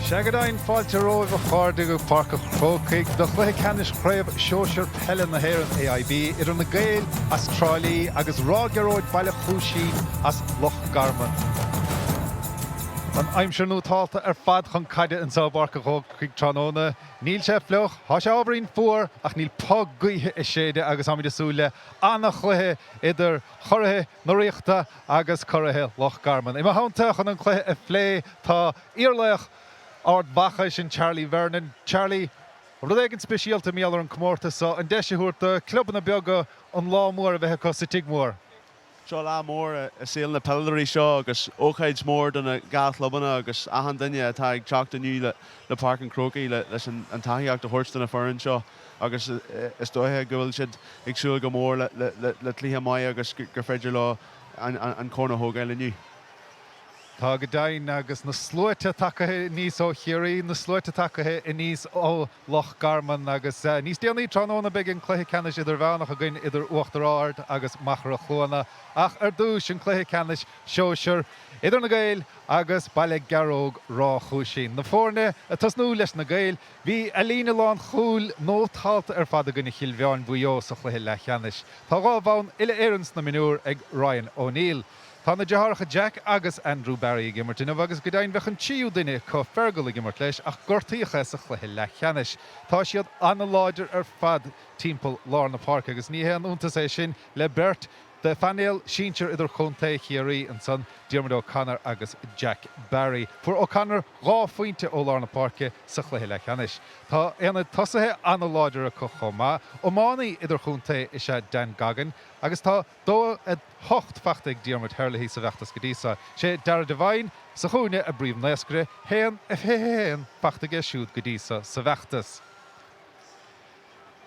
Seagadain fáilte róibh a cháirde go Páirc Chrócaigh do Cluiche Ceannais Craobh Sóisir Peile na hÉireann AIB ar na Gaeil as Ciarraí agus Rath Gearróg-Baile Chuisín as Loch Garman. An aimsir nútáilta ar fad chun caide an sao Páirc Chrócaigh tróna. Níl sé fleoch, há sé ábhríonn fuair ach níl pog gaotha is séide agus amid súile anna chluithe idir choirithe na riachta agus choirithe Loch Garman. Ima hánta chun an chluithe a phlé tá iarlaach ard bacha sin Charlie Vernon. Charlie, rud éigean speisialta míallar an comórta so an deisiúirta club na beaga an lámór a bheithe cos sa tigmór. Seo lá mór a síl na Peileirí seo agus óchaid mór don na GAA clubanna agus ahan duine atá ag teacht aniu le Páirc an Crócaigh leis an taithíocht a thuirstan na forann seo agus is dóithe go bhfuil siad ag siúil go mór le tlíthe mai agus gur féidir le an cóna thógáil aniu. Tá go dainn agus na slúite takeithe níos ó Ciarraí, na slúite takeithe i níos ó Loch Garman agus níos déanaí tróna beag an Cluiche Ceannais idir bheannach a gcuin idir uachtarard agus machar a chluanna ach ar dúis an Cluiche Ceannais Sóisir idir na Gaeil agus Baile Gearróg-Baile Chuisín. Na fórne a tasnú leis na Gaeil, bhí a lína lán chúil nótáilta ar fad a gcuine chiilbheáin BEO sa Cluiche le Ceannais. Tá gá bhain ile éireann na minúr ag Ryan O'Neill. Tá na dearcha Jack agus Andrew Barry gimmert inmh agus go dainn bheith an tíú duine có fergal gimmert leis ach gortaíocha sa Cluiche le Ceannais. Tá siad anna láidir ar fad timpeall lár na Páirc agus ní an úntas é sin le Bert de fanéal síintear idir chunta Ciarraí an son Diarmuid O'Connor agus Jack Barry. Fuair O'Connor rá faointe ó lár na Páirce sa Cluiche le Ceannais. Tá éana tosathe anna láidir a chomá ó mánaí idir chunta is se Dan Gagan agus tá dó a hocht fachta ag Diarmuid Herlaí sa bheachtas go dísa. sé dar de bhain sa chúne a bríomh neascre héan a héan fachta ge siúd go dísa sa bheachtas.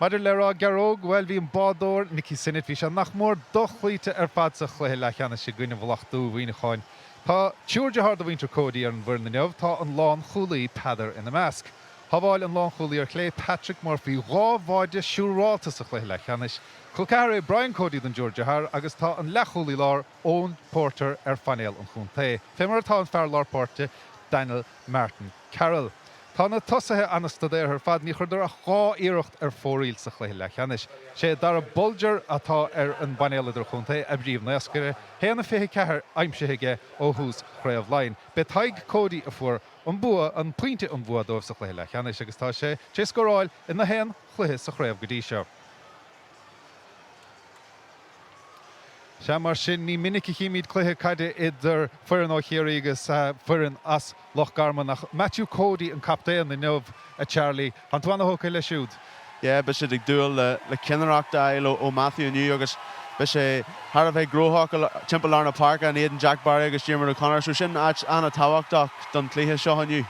Maidir le Rath Gearróg, well bhí an bádóir Nicky Sinnit bhí se nach mór dochhuiite ar fad sa Cluiche le Ceannais sé gcuine bhlachtú bhíine cháin. Tá tíúrde hard a bhaintear códaí ar an bhir na neamh tá an lán chulaí Peadar in the Mask. Thábháil an lán chulaí ar clé Patrick Murphy rábháide siúráilta sa Cluiche le Ceannais. Chulcearra Brian Cody den Georgia Har agus tá an lechulaí lár Owen Porter ar fanéal an chunta. Fémar tá an fear lár Porte Daniel Martin Carroll. Tá na tosathe anastadéir ar fad ní chuidir a gá iirecht ar fóríl sa Cluiche le Ceannais. sé dar a bolger atá ar an banéal idir chunta a bríomh neascre héanana fithe cethir aimsithe ó hús Craobh Line. Be taig Cody a fuair an bua an puinte an bua dómh sa Cluiche le Ceannais agus tá sé scoráil in na héan chluithe sa Craobh go dtí seo. Se mar sin ní minic chiimiid cluiche caide idir fuarann ó Ciarraí agus fuarann as Loch Garman nach Matthew Cody an captéan na neamh a Charlie. An tuanna hóca le siúd. Yeah, be sé ag dúil le cinnareacht ó Matthew aniu agus be sé Har a bheith gróthach timpeall lár na Páirc an éiad Jack Barry agus Diarmuid O'Connor sú sin anna táhachtach don chluthe seo aniu.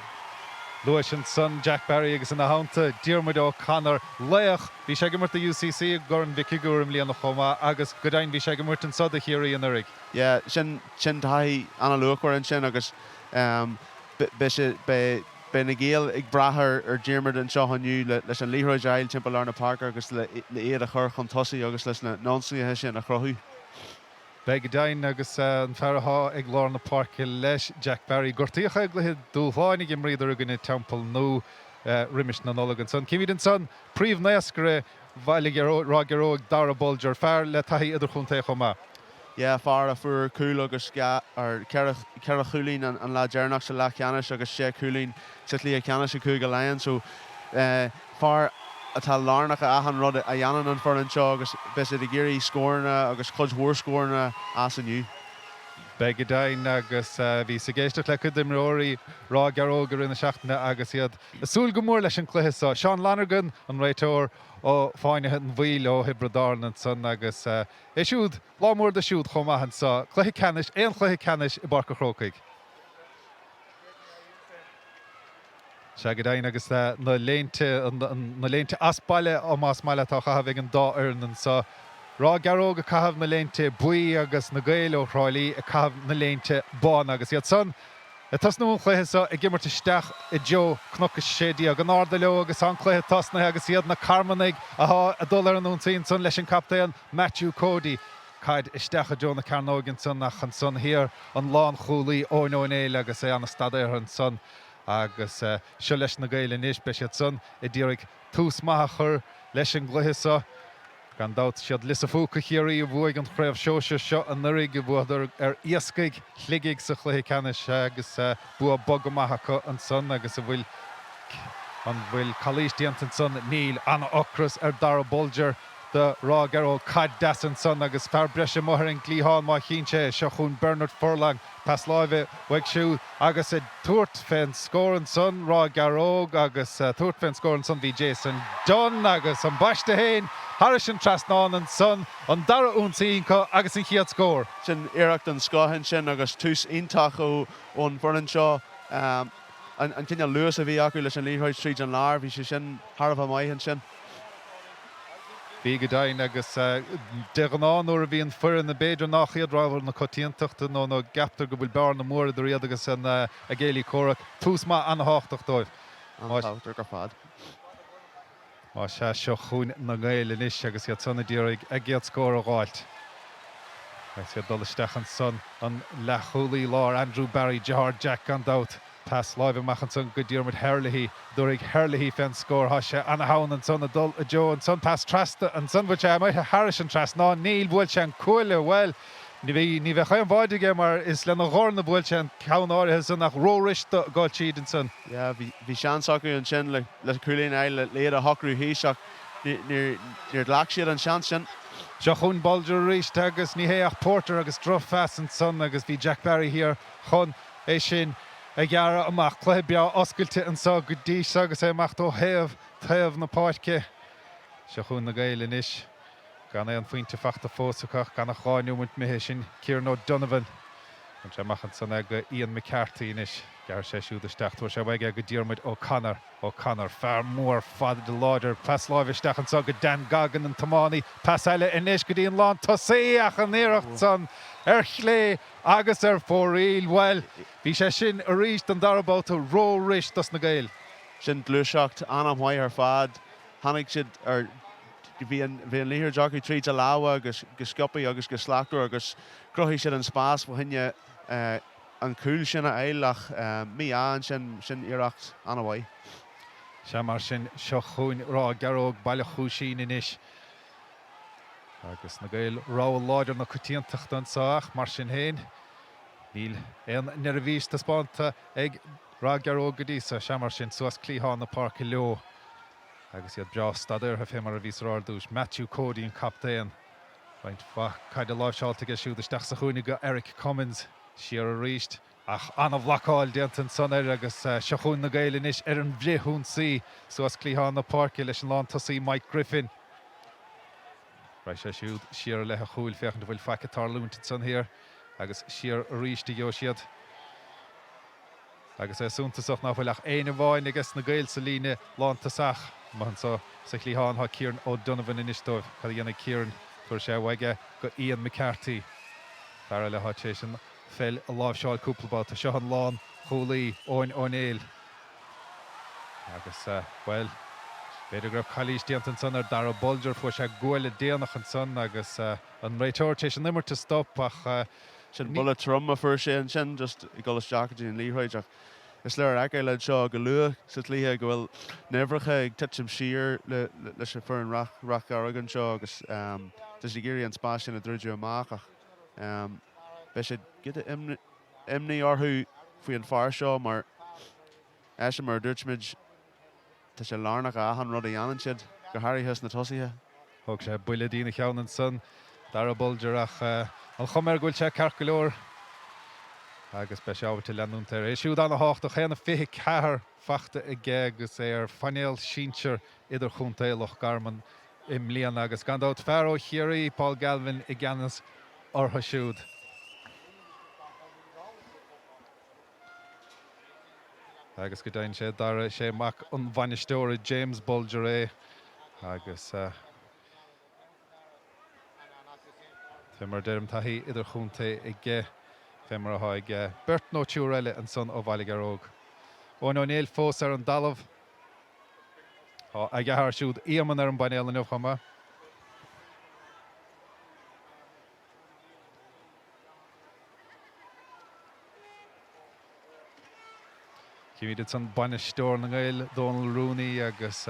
Luis an son Jack Barry agus in na hánta Diarmuid O'Connor léach bhí sé gimmart a UCC ag gur an vicigúrim líana chomá agus go dainn bhí sé gimmart an sod a Ciarraí an uirigh. Yeah, sin taithí anna luachhar an sin agus be na Gaeil ag brathar ar Diarmuid an seo aniu leis an líthróid Gaeil timpeall lár na Páirc agus le iad a chur chun tosaí agus leis na nónsaíthe sin a chrothú. Be go dainn agus an fearrthá ag lár na Páirc leis Jack Barry. Gortaíocha ag le dúháinnig im riidir a gine timpeall nó riimiis na nolagan son. Cimid an son príomh neascre Baile Rath Gearróg dar a bolger fear le taithí idir chunta chomá. Yeah, far a fuair cúil agus Cearraigh Chuilín an lá dearnach sa le Ceannais agus sé Chuilín sa tlí a Ceannais a cúig a lein so far atá lárnach a ahan rud a dhéanann an forann seo agus be sé de géirí scórna agus chuid mhór scórna as aniu. Be go dainn agus bhí sa géisteach le chud imreoirí Rath Gearróg ar ina seachtaine agus iad asúil go mór leis an cluiche seo. Sean Lanigan an réiteoir ó fáinethe an bhil ó Hibredarn an son agus é siúd lámór de siúd chomaitheann sa Cluiche Ceannais éon Cluiche Ceannais i Páirc Chrócaigh. Se go dainn agus na léinte as baile ó más maile tá chahabh ag an dá airnan sa Rath Gearróg a cahabh na léinte buí agus na Gaeil ó Chráilí a cahabh na léinte bán agus iad son. Tasnú chluithe sa i gimmart isteach i Joe Cnochas sédí a an áda leo agus an chluithe tasna agus iad na Carmanig a dul ar an úntaín son leis an captéan Matthew Cody. Caid isteach a Joe na Carnógan son nach an son hir an lán chulaí ó O'Neill agus é an stadair an son. agus seo leis na Gaeil inis be siad son I ddírig tús maith chur leis an gluthe sa. Gan dat siad lis a fóca Ciarraí a bhuaig an Craobh Sóisir seo an nurig go bhfuil iascaig chligiig sa chluiche Ceannais agus bu bog maithacha an son agus a bhfuil Colíis diant an son Níl an ocras dar bolger de Rath Gearróg-Baile an son agus fear breise mothir an glíháin má chinse seo chun Bernard Furlong pas láimhe Wexford agus tuairt féin scór an son Rath Gearróg agus tuairt féin scór an son bhí Jason Dunn agus an baiste héin Harris an trasnáin an son an dara únsaín agus an chiad scór. Sin iireacht an scáin sin agus tús ítach ón Burnham seo an cinenne luas a bhí acu leis an Leroy Street an lár bhí sé sin Tharbh maihan sin. Bhí go dain agus deanán nuair a bhí an fur na beidir nach iad rábhar na cotíonteachta nó nó gaptar go bhfuil bear na mór idir iad agus an a Gaeilí córa tús má an háchtach dóibh. An tátar gur fad. Má se seo chuún na Gaeil inis agus iad sanna ddíraigh a géad scór a gháilt. Agus iad dul isteach an son an lechúlaí lár Andrew Barry Jahar Jack an dat. Pas láimhe mach an son go dtíormid Hairlithí dúraigh Hairlithí féin scór thoise an hán an son a dul a Joe an son pas trasta an son bhfuil sé maithe Harris an tras ná Níl bhfuil sé an cuaile well ní bheith chaim bháidige mar is le na ghorna bhfuil sé an cán áirithe san nach róris gáil siad an son. Ja, bhí sean acu an sin le chuúlaín eile léad a hocrú híiseach níor leach siad an sean sin. Seo chun bolger ríist agus ní héach Porter agus droch fast an son agus bhí Jack Barry hir chun é sin a ghearra amach cluiche bea oscailte an sa go díos agus é amach ó taobh na Páirce. Seo chun na Gaeil inis gan é an faointe feachta fósachach gan a cháinúmint mithé sin Kieran O'Donovan. An sé amach an son go Ian McCarthy inis gar sé siúd isteach tuair sé bhaige go Diarmuid O'Connor fear mór fada de láidir pas láimhe isteach an sa go Dan Gagan an Tamánaí pas eile inis go dtíon lán tosaíach an éireacht son chlé agus fóríl well bhí sé sin a ríist an darabáta róris das na Gaeil. Sin glúiseacht anam mhaith ar fad tháinig siad ar bhí an líthir jockey tríd a láha agus go scopaí agus go slachú agus cruthí siad an spás bh hinne an cúil sin a éilech mí an sin iireacht anna bhaith. Se mar sin seo chuún Rath Gearróg-Baile Chuisín inis. Agus na Gaeil ráil láidir na cotíonteachta an saach mar sin héin. Níl éon nervhís tá spánta ag Rath Gearróg go dtí se mar sin suas clíthán na Páirc leo. Agus iad bra stadéir ha fé mar a vís rárdúis Matthew Cody an captéan. Baint fa caiid a láimhseálta go siúd isteach sa chuúnig go Eric Cummins siar a ríist ach anna bhlaáil déant an son agus seo chuún na Gaeil inis an bhréithún sí suas clíthán na Páirc leis an lán tosaí Mike Griffin. Right sé siúd siar le a chúil fechan bhfuil feicetár lúnta son hir agus siar a ríiste jo siad. Agus é súntasach nach bhfuil ach éana bháin agus na Gaeil sa líne lánta sach. Man sa clíthán ha Kieran O'Donovan inis dóibh chu dhéanana Kieran tuair sé bhaige go Ian McCarthy. Dar le hat sé sin fel a láimhseáil cúplabáta seo an lán cholaí óin agus well beidir grab Colíis diant an son ar dar a bolger fu sé goile déanach an son agus an réiteir sé sin nimmer te stop ach sin bulle trom a fur sé an sin just I golas jacketí an líhraid is leir aige le seo go luach sa líthe go bhfuil nefracha ag titim siar leis fur an Rathgarogue seo agus dus I géirí an spás sin a druidiú amach ach be sé gide imní orthú faoi an fear seo mar eisi mar dúirtmid tá sé lárnach ahan rud a dhéanann siad go háirithes na tosaithe. Thug sé buile dína cheann an son dar a bolger ach an chumar gúil sé ceart go leor agus be sé ábhirte leanúnta é siúd anna hácht a chéanna fiche cethir fachta I ggé agus é ar fanéal sínsir idir chunta é Loch Garman im líon agus gan dát fearó Ciarraí Paul Galvin I gceannas ortha siúd. Agus go dain sé dar sé mac an bhainisteoir James Bolger é agus Femar derm tahi idir chunta I ggé femar a haig Bert nó tiúr an son ó Baile Gearróg. Óin O'Neill fós ar an dalamh a gheithar siúd íaman ar an banéal an chuma. Cíimiad san banistóir na Gaeil Donal Rooney agus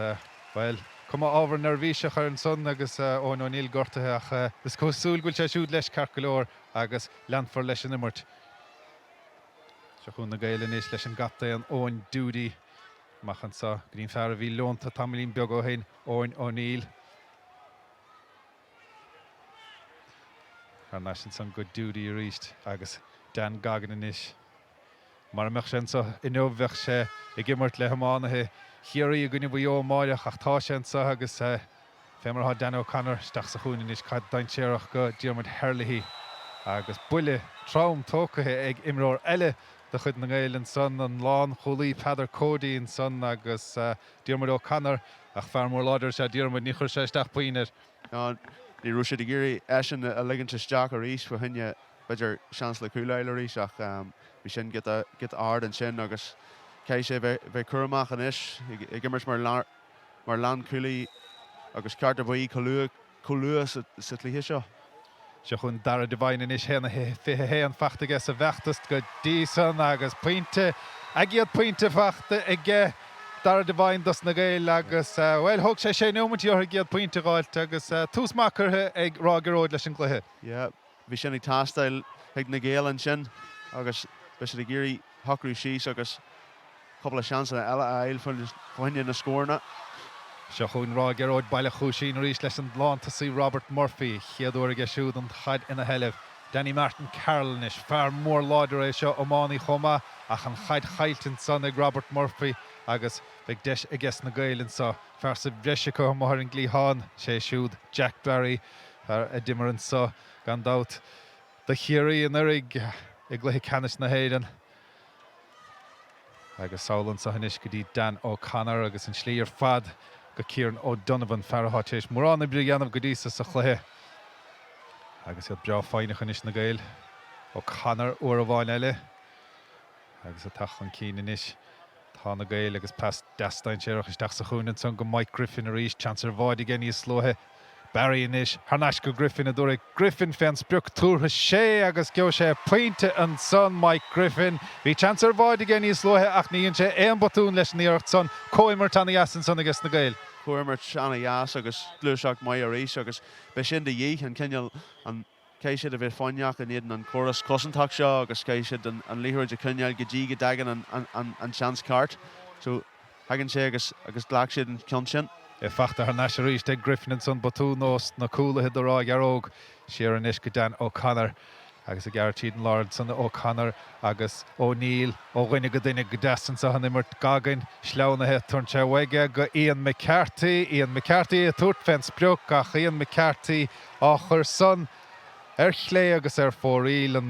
well cuma ábhar nervhíseach ar an son agus ón O'Neill gortathe ach is cosúil goil sé siúd leis carcolóir agus leanfar leis an immert. Seachún na Gaeil inis leis an gapta an Owen Doody machchan sa grín fear a bhí lónta tamlín beag ó hain Owen O'Neill. Ar nasin san go Doody a ríist agus Dan Gagan inis. Mar meach sin sa inóbhheach sé I gimmart le hamánathe Ciarraí a gine BEO máileach ach tá sin sa agus fémar há Dan O'Connor steach sa chuúin inis cad daintéireach go Diarmuid Herlihy agus buile trám tócathe ag imreoir eile de chud na Gaeil an son an lán cholí Peadar Cody an son agus Diarmuid O'Connor ach fear mór láidir sé Diarmuid ní chuir sé isteach buíonar. Ní rú sé de géirí eisian a ligann isteach a rís fa hunne beidir seans le cúlail a rís ach bhí sin get ard an sin agus cé sé bheith curamach an is I gimmert mar lán cúlaí agus carta buí colua sa tlíthe seo. Se chun dara dehain inis héna fithe héan fachtaige sa bhechtast go dísan agus pointe agiad pointe fachta ige dara dehain dos na Gaeil agus well thug sé sé nómantíor agiad pointe gáilt agus túsmacharthe ag Rath Gearróg leis an cluiche. Bhí sin ag tástail ag na Gaeil an sin agus be sé de géirí hocrú síos agus couple seansa eile a éil fuinne na scórna. Se chun Rath Gearróg-Baile Chuisín rís leis an blántasí Robert Murphy chiaadúir ag siúd an chaid ina heilemh. Danny Martin Carroll is fear mór láidir é seo Ománaí chuma ach an chaid chailtin son ag Robert Murphy agus beag deis I gceist na Gaeilinn sa fear sa breise go mar an glíháin sé siúd Jack Barry ar a dimmeran sa gan dát de Ciarraí an urig I gluthe Ceannais na hÉireann. Agus saolann sa hanis go dtí Dan O'Connor agus an slí ar fad go Kieran O'Donovan fearrtháis mór an brí anmh go dtí sa chluiche. Agus iad breá fáinach inis na Gaeil O'Connor uair a bháin eile agus a tachan cín inis tá na Gaeil agus pas deastáintéireach isteach sa chuúin son go Mike Griffin a rís chancar bháid I gcéine slóthe Barry inis Harnais go Griffin a dúra Griffin féin sprioc túrtha sé agus geo sé pointe an son Mike Griffin hí chancar bháid I gcéine slóthe ach níonn sé éon botún leis níocht son cóimart anna jasan son agus na Gaeil. Cuaimart anna jas agus glúiseach mai a rís agus be sin de dhé an cinneal an cé siad a bheith fáineach an iad an choras cosintach seo agus cé siad an líthúir de cinneal go dtí go dagan an seans cart. So hagann sé agus ghlac siad an ceann sin. I fachta ar neis a rís de Griffin an son botún nós na cúlathe do Rath Gearróg siar an inis go Dan O'Connor agus a Gartíad an Lord son O'Connor agus O'Neill ó ghuine go duine go deasan sa han immert gagan sleánathe turn sé bhaige go Ian McCarthy a tuairt féin sprioc ach Ian McCarthy á chur son ar chlé agus ar fóríl an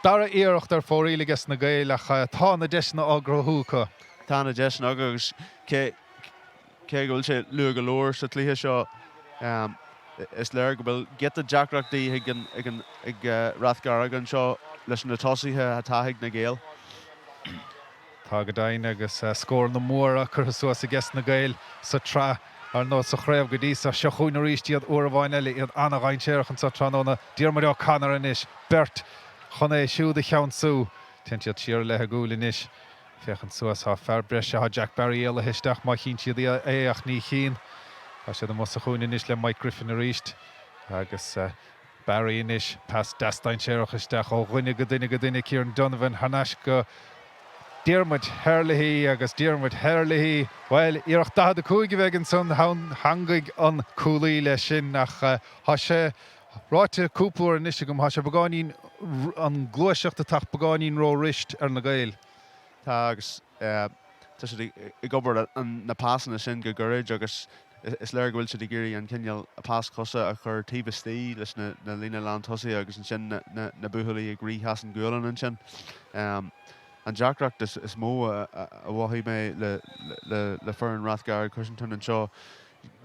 dara iirecht ar fóríl agus na Gaeil ach tá na deisna ágrathúcha. Tá na deisna agus cé goil sé lu go leir sa tlíthe seo is leir go bhfuil get a deacreachtaí ag Rathgarogue seo leis na tosaithe a taigh na Gaeil. Tá go dain agus scór na móra chur suas a gceist na Gaeil sa trá ar nó sa chréibh go dtí sa seo chuin a rís iad uair a bháin eile iad anna ghaintéireach an sa tránóna Diarmuid O'Connor inis Bert chun é siúd a cheann sú tin siad siar le gúil inis féchan suas há fear breise há Jack Barry eile histeach má chin siad é ach ní chin tá siad am sa chuin inis le Mike Griffin a ríist agus Barry inis pas deastáintéireach isteach ó ghuine go duine Kieran Donovan Harnais go Diarmuid Herlihy agus Diarmuid Herlihy well iarach da de cúig bheith an son hangaig an cúlaí le sin nach há sé ráite cúpúir inis gom há sé bagáín an glúiseachta tach bagáín ró rist ar na Gaeil. Tá agus tá sé I gobar an na pásanna sin go gcurid agus is leir bhfuil sé de géirí an cinneal a pás cosa a chur tíbhtí leis na lína lán tosaí agus an sin na buthalaí ag ríthas an gúlan an sin. An deacreacht is mó a bhhaí mé le fear an Rathgarogue-Cushinstown an seo.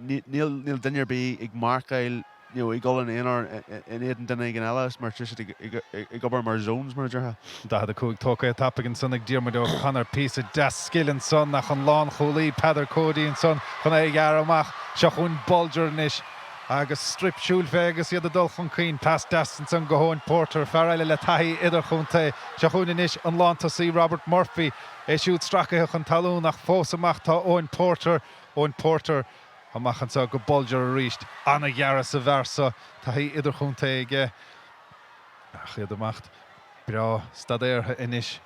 Níl duine bí ag marcail I golan éonar in éan duine ag an eile mar I gobar mar zones mar deartha. Da a cúig tóca a tapig an son ag Diarmuid O'Connor pís a des skillan son nach an lán cholí Peadar Cody an son chun é ghear amach seo chun bolger inis agus strip siúl fé agus iad a dul chun cín pas dasan san go hóin Porter fearile le taí idir chunta se chuin inis an lántasí Robert Murphy é siúd stracathe chun talún nach fós amach tá óin Porter amachchan sa go bolger a ríist anna ghearra sa versa taí idir chunta ige ach iad amacht bra stadéirthe inis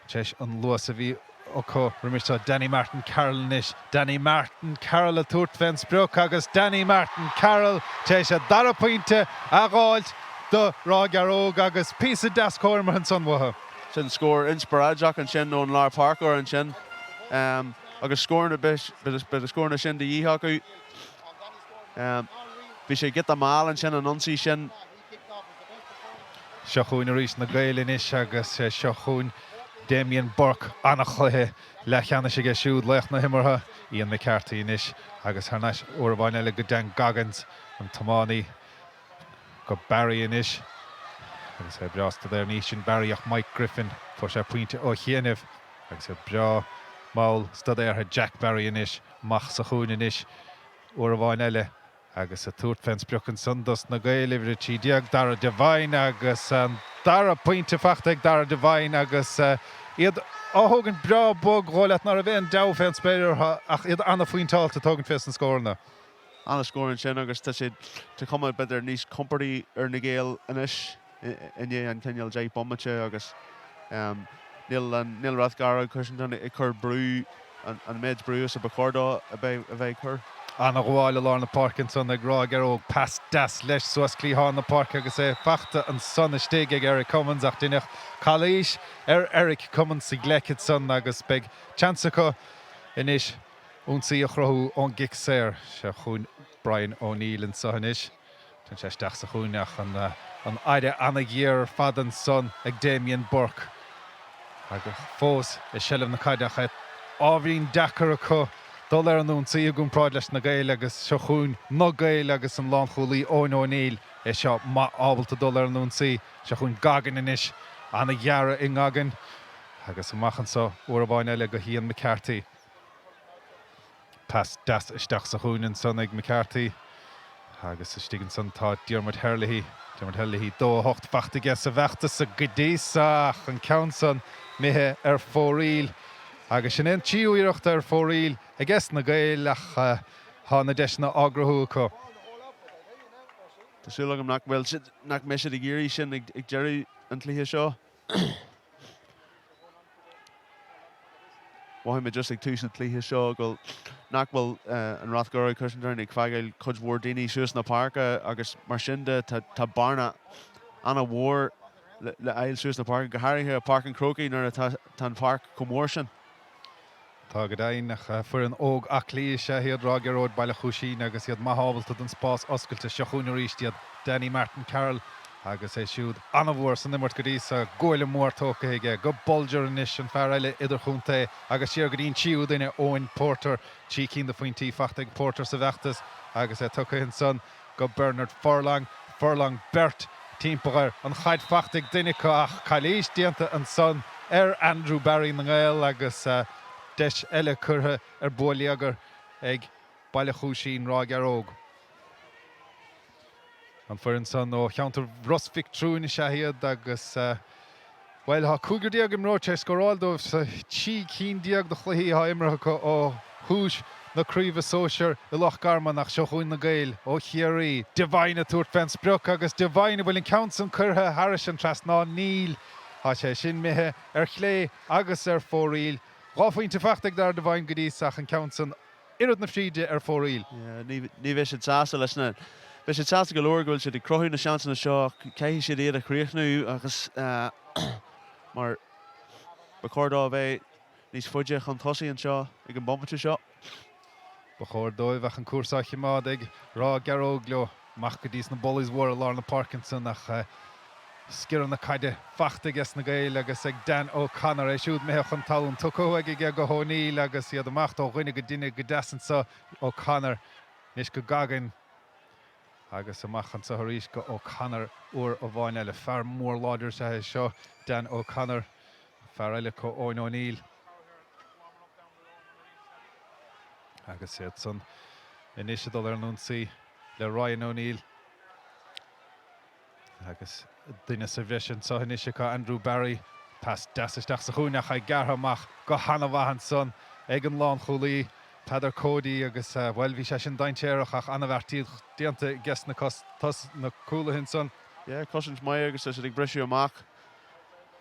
teis an luas a bhí Oco Rimirsa Danny Martin Carroll nish Danny Martin Carroll a tuairt fens brook agus Danny Martin Carroll teis a dara pointe a gáilt do Rathgarogue agus písa dascóir mar an sonmhatha. Sin scór inspiraideach an sin ón Lár Páirc or an sin agus scór a bit a scór na sin de dhíthach acu. Bhí sé get a máil an sin an ansaí sin. Seo chuin a rís na Gaeil inis agus seo chuin Damien Burke anna chuthe le Ceannais ige siúd leach na himmartha Ian McCarthy inis agus Ceannais uair bhain eile go Dan Goggins an Tamánaí go Barry inis agus breasta there níos sin Barry ach Mike Griffin for sé puinte ó chéanamh agus bra máil stadéirthe Jack Barry inis mach sa chuin inis uair bhain eile agus a tuairt fens brook an sundas na Gaeil ibre tí diaag dara Devine agus an dara pointe fachtaigh dara Devine agus iad áthógann bra bog ghóileat nar a bheith an dá fens beidir ach iad anna faointáilta tógann fes an scórna. Anna scóir an sin agus tá sé te cuma beidir níos comparí ar na Gaeil inis inné an Ceannais J bommate agus níl Rathgarogue-Cushinstown i chur brú an méid brú sa bacordá a bheith chur. Anna gháil lá na Parkinson ag Rathgarogue pas das leis suas clíá na Páirc agus fachta an son istéig ag Eric Cummins ach duineach Cluiche Eric Cummins sa gleicid son agus beag chansacha inis únsaí a chrothú ón gic séir se chuin Brian O'Neill an sahanis tan sé steach sa chuineach an aide anna ghear fad an son ag Damien Burke agus fós i seilm na caideach ábhrín dachar acu dul ar an únsaí a gún práid leis na Gaeil agus seo chuin na Gaeil agus an lán chulaí Owen O'Neill é seo má ábalta dul ar an únsaí se chuin gagan inis anna ghearra i ngagan agus amachchan sa uair bhain eile go Ian McCarthy pas das isteach sa chuin an son ag McCarthy agus istígann san tá Diarmuid Herlihy dó hocht fachtaige sa bheachtas sa godéasach an ceann mithe ar fóríl agus sin tíúireacht ar fóríl ag na Gaeil ach hána deisna ágrathú acu. Tásúlagam nach mé sé a géirí sin ag Jerry an tlíthe seo. Bhaim me just ag tús na tlíthe seo go nach bhfuil an Rathgarogue-Cushinstown ag feagail chuid mhór daoine suas na Páirc agus mar sin de tá barna anna mhór le éil suas na Páirc go háirithe a Páirc an Crócaigh nuair tá an Páirc chomór sin. Tá go dain nach fuair an óg Cluiche hiad Rath-Gearróg-Baile Chuisín agus iad maithábalta don spás oscailte seo chuin a ríist iad Danny Martin Carroll agus é siúd anna bhór san nimmart go dtí sa ggóile mór tóca ige go bolger inis an fear eile idir chunta agus siar go dtíon tíú duine Owen Porter tí cín de faointí fachtaigh Porter sa bheachtas agus tucha hin son go Bernard Furlong Bert timpachar an chaid fachtaigh duine ach Cluiche dianta an son Andrew Barry na Gaeil agus deis eile curtha ar bóliagar ag Baile Chuisín Rathgarogue. An fuair son ó cheantar Rosvic trúin is hiad agus bhfuil há cúgur diaag im róte scoráildómh sa tí cín diaag do chluí há imreacha ó hús na Craobh Sóisir i Loch Garman nach seo chuin na Gaeil ó Ciarraí Devine a tuairt fens brook agus Devine bhfuil an count an curtha Harris an tras ná níl há sé sin mithe ar chlé agus ar fóríl Ráfaointe fachtaigh dar Devine go dtí an count an irid na fríide ar fóríl. Ní bheith sé sásta leis na bheith sé sásta go leor goil sé crothú na seansanna seo caiithí sé iad a chríochnú agus mar bacordá bheith níos fuide chun tosaí an seo ag an bombate seo. Bacordóibh ach an cuasacha mád ag Rathgarogue leo mach go dtí na bollies mhór a lá na Parkinson ach sciar na caide fachtaigh na Gaeil agus ag Dan O'Connor é siúd mithe chun talún tucó ag go O'Neill agus iad amach ó ghuine go duine go deasan sa O'Connor níos go gagan agus amachchan sa tharíis go O'Connor uair a bhain eile fear mór láidir sa seo Dan O'Connor fear eile có Owen O'Neill agus iad son inis dul ar an únsaí le Ryan O'Neill. Agus duine sa bhrisin so hinisise go Andrew Barry pas dasisteach sa chúneach ag garhamach go hanamhahan son ag an lán chulaí Peadar Cody agus bhfuil bhí sé sin daintéireach ach anmhartíad déanta gas na cúla hin son. Yeah, Cushins mai agus is ag brisú amach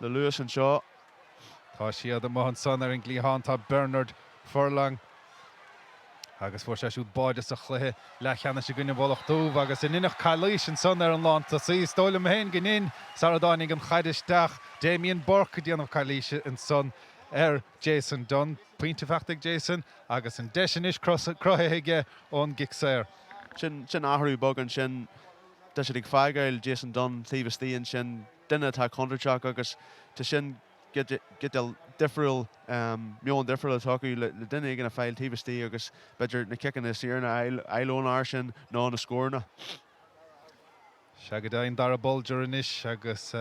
le Lewis an seo. Tá siad amach son ar an glíán tá Bernard Furlong. Agus fuair sé siúd báide sa chluthe le cheanna sé gunne bholach dúmh agus in inach Cluiche an son ar an lán tá sí stólam héin gin Saradánig an chaidisteach Damien Burke díanamh Cluiche an son ar Jason Dunn puinte feachtaigh Jason agus an deisian is crothaige ón gicsair. Sin áthú bogan sin de sé ag feagail Jason Dunn tíomhtííonn sin duine tá contrateach agus tá sin get difriúil mion difriúil atáú le duine gana fáil tíomhtí agus beidir na kickan is síarna eilón air sin ná na scórna. Se go daon dar a bolger inis agus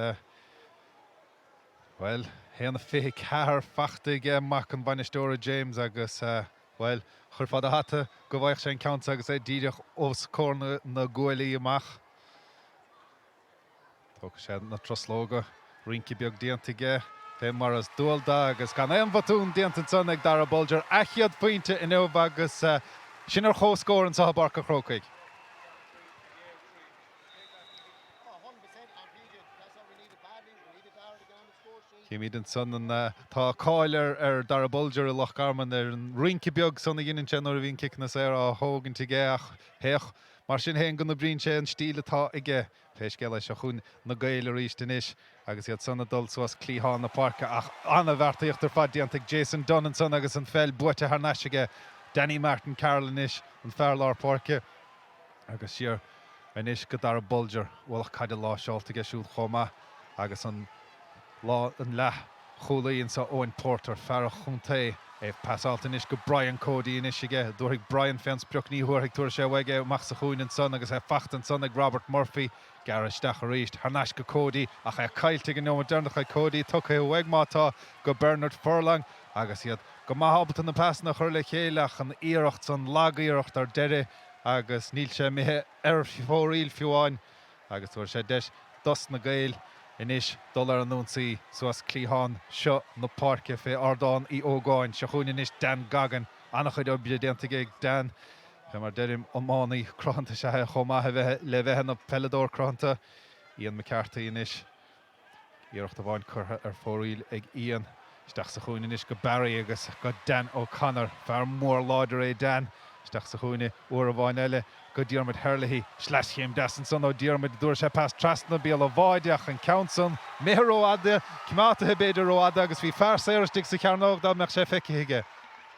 well héanna fé ceathar fachtaigh mac an banistóra James agus well chur fad a hata go bhaich sé an count agus é díireach os córna na Gaeilí amach. Tóg sé na troslóga rinci beag díantaige. Fé mar as dúilda agus gan éon bhatún díanta son ag dar a bolger achiad pointe in Eobh agus sin ar chóscór an sa Páirc a Chrócaigh. Cíimiad an son an tá cáil ar dar a bolger a Loch Garman ar an rinci beag son a ginn sin or a bhín kicnas ar a hógan tige ach héach mar sin héin gona brín sé an stíle tá ige féis geile se chun na Gaeil a ríist inis agus iad son adul suas clíán na Páirc ach anna bhartaíocht ar fad diantaigh Jason Dunn an son agus an fel buite haar naisige Danny Martin Carroll inis an fearlár Páirce agus siar inis go dar a bolger bhfuilach caiide lá seoltaige siúd chomá agus an le chulaíonn sa Owen Porter fearach chuntaí passáilta inis go Brian Cody inis ige dúirigh Brian fens beoch níhuaigh tuair sé bhaige amach sa chúin an son agus fachtan son ag Robert Murphy garisteach a ríist Harnais go Cody ach caiilte go nó dernach Cody tucha bhaig mátá go Bernard Furlong agus iad go maithhabbalta na pasna chur le chéileach an íireacht san lágaíireacht ar deire agus níl sé mithe ar fóríl fiúáin agus tuair sé deis dos na Gaeil inis dul ar an núnsaí suas clíán seo na Páirce fé ardán í ógáin se chuin inis Dan Gagan annach chuid ob déantaigh Dan fe mar deirim ommánaí cranta se chomaithe bheith le bheithe na Peile cranta Ian McCarthy inis íireacht a bhain curtha ar fóríl ag Ian isteach sa chuin inis go Barry agus go Dan O'Connor fear mór láidir é Dan isteach sa chuine uair a bhain eile go Diarmid Herlihy Slashim Dassan son ó Diarmid dúir sé pas trasna bíal a bháideach an countson méróada cimátathe beidir róada agus bhí fear séiristigh sa Ceannais dá meach sé feiciige.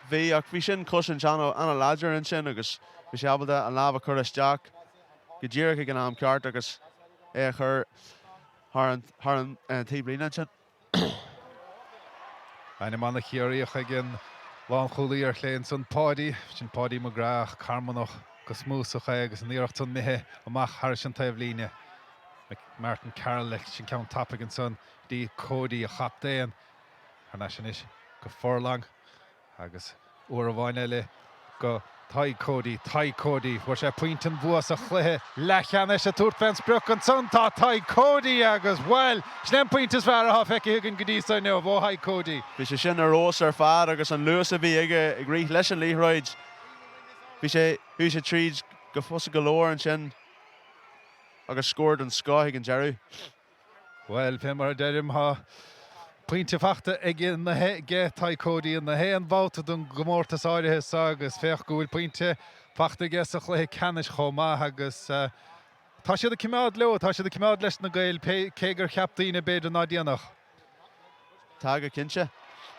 Bhí ach bhí sin Cushins anna láidir an sin agus bhí sé abalda an lábha chur isteach go ddíirigh an am ceart agus é chur thar an tíblina sin. Aine manna chiaíoch gin lán chulaí ar chléin son pádi sin pádi mo graach carmanach go smúsach agus an íireacht son mithe amach thar sin taobh líne. Martin Carroll sin ceann tapig an son dí Cody a chaptéan Harna sin is go Furlong agus uair a bhain eile go Tai Cody bhuair sé puintin buas a chluthe lechanne sé túirt fens bruch an son tá Tai Cody agus well snem puintas fear a feici hugann go dtí neu bh Tai Cody. Bhí sé sin ar rós ar fad agus an luas a bhí ag rith leis an líthráid. Bhí sé tríd go fusa go leir an sin agus scóred an scáigh an Jerry. Well pe mar deirim ha puinte fachta ag na ge Tai Cody in na héan bhálta don gomórtas áirithe agus féach go bhfuil puinte fachta ige sa chluthe Ceannais chomá agus tá siad a cimeád leo tá siad a cimeád leis na Gaeil cégur cheaptaína beidir ná díanach. Tá go cinse.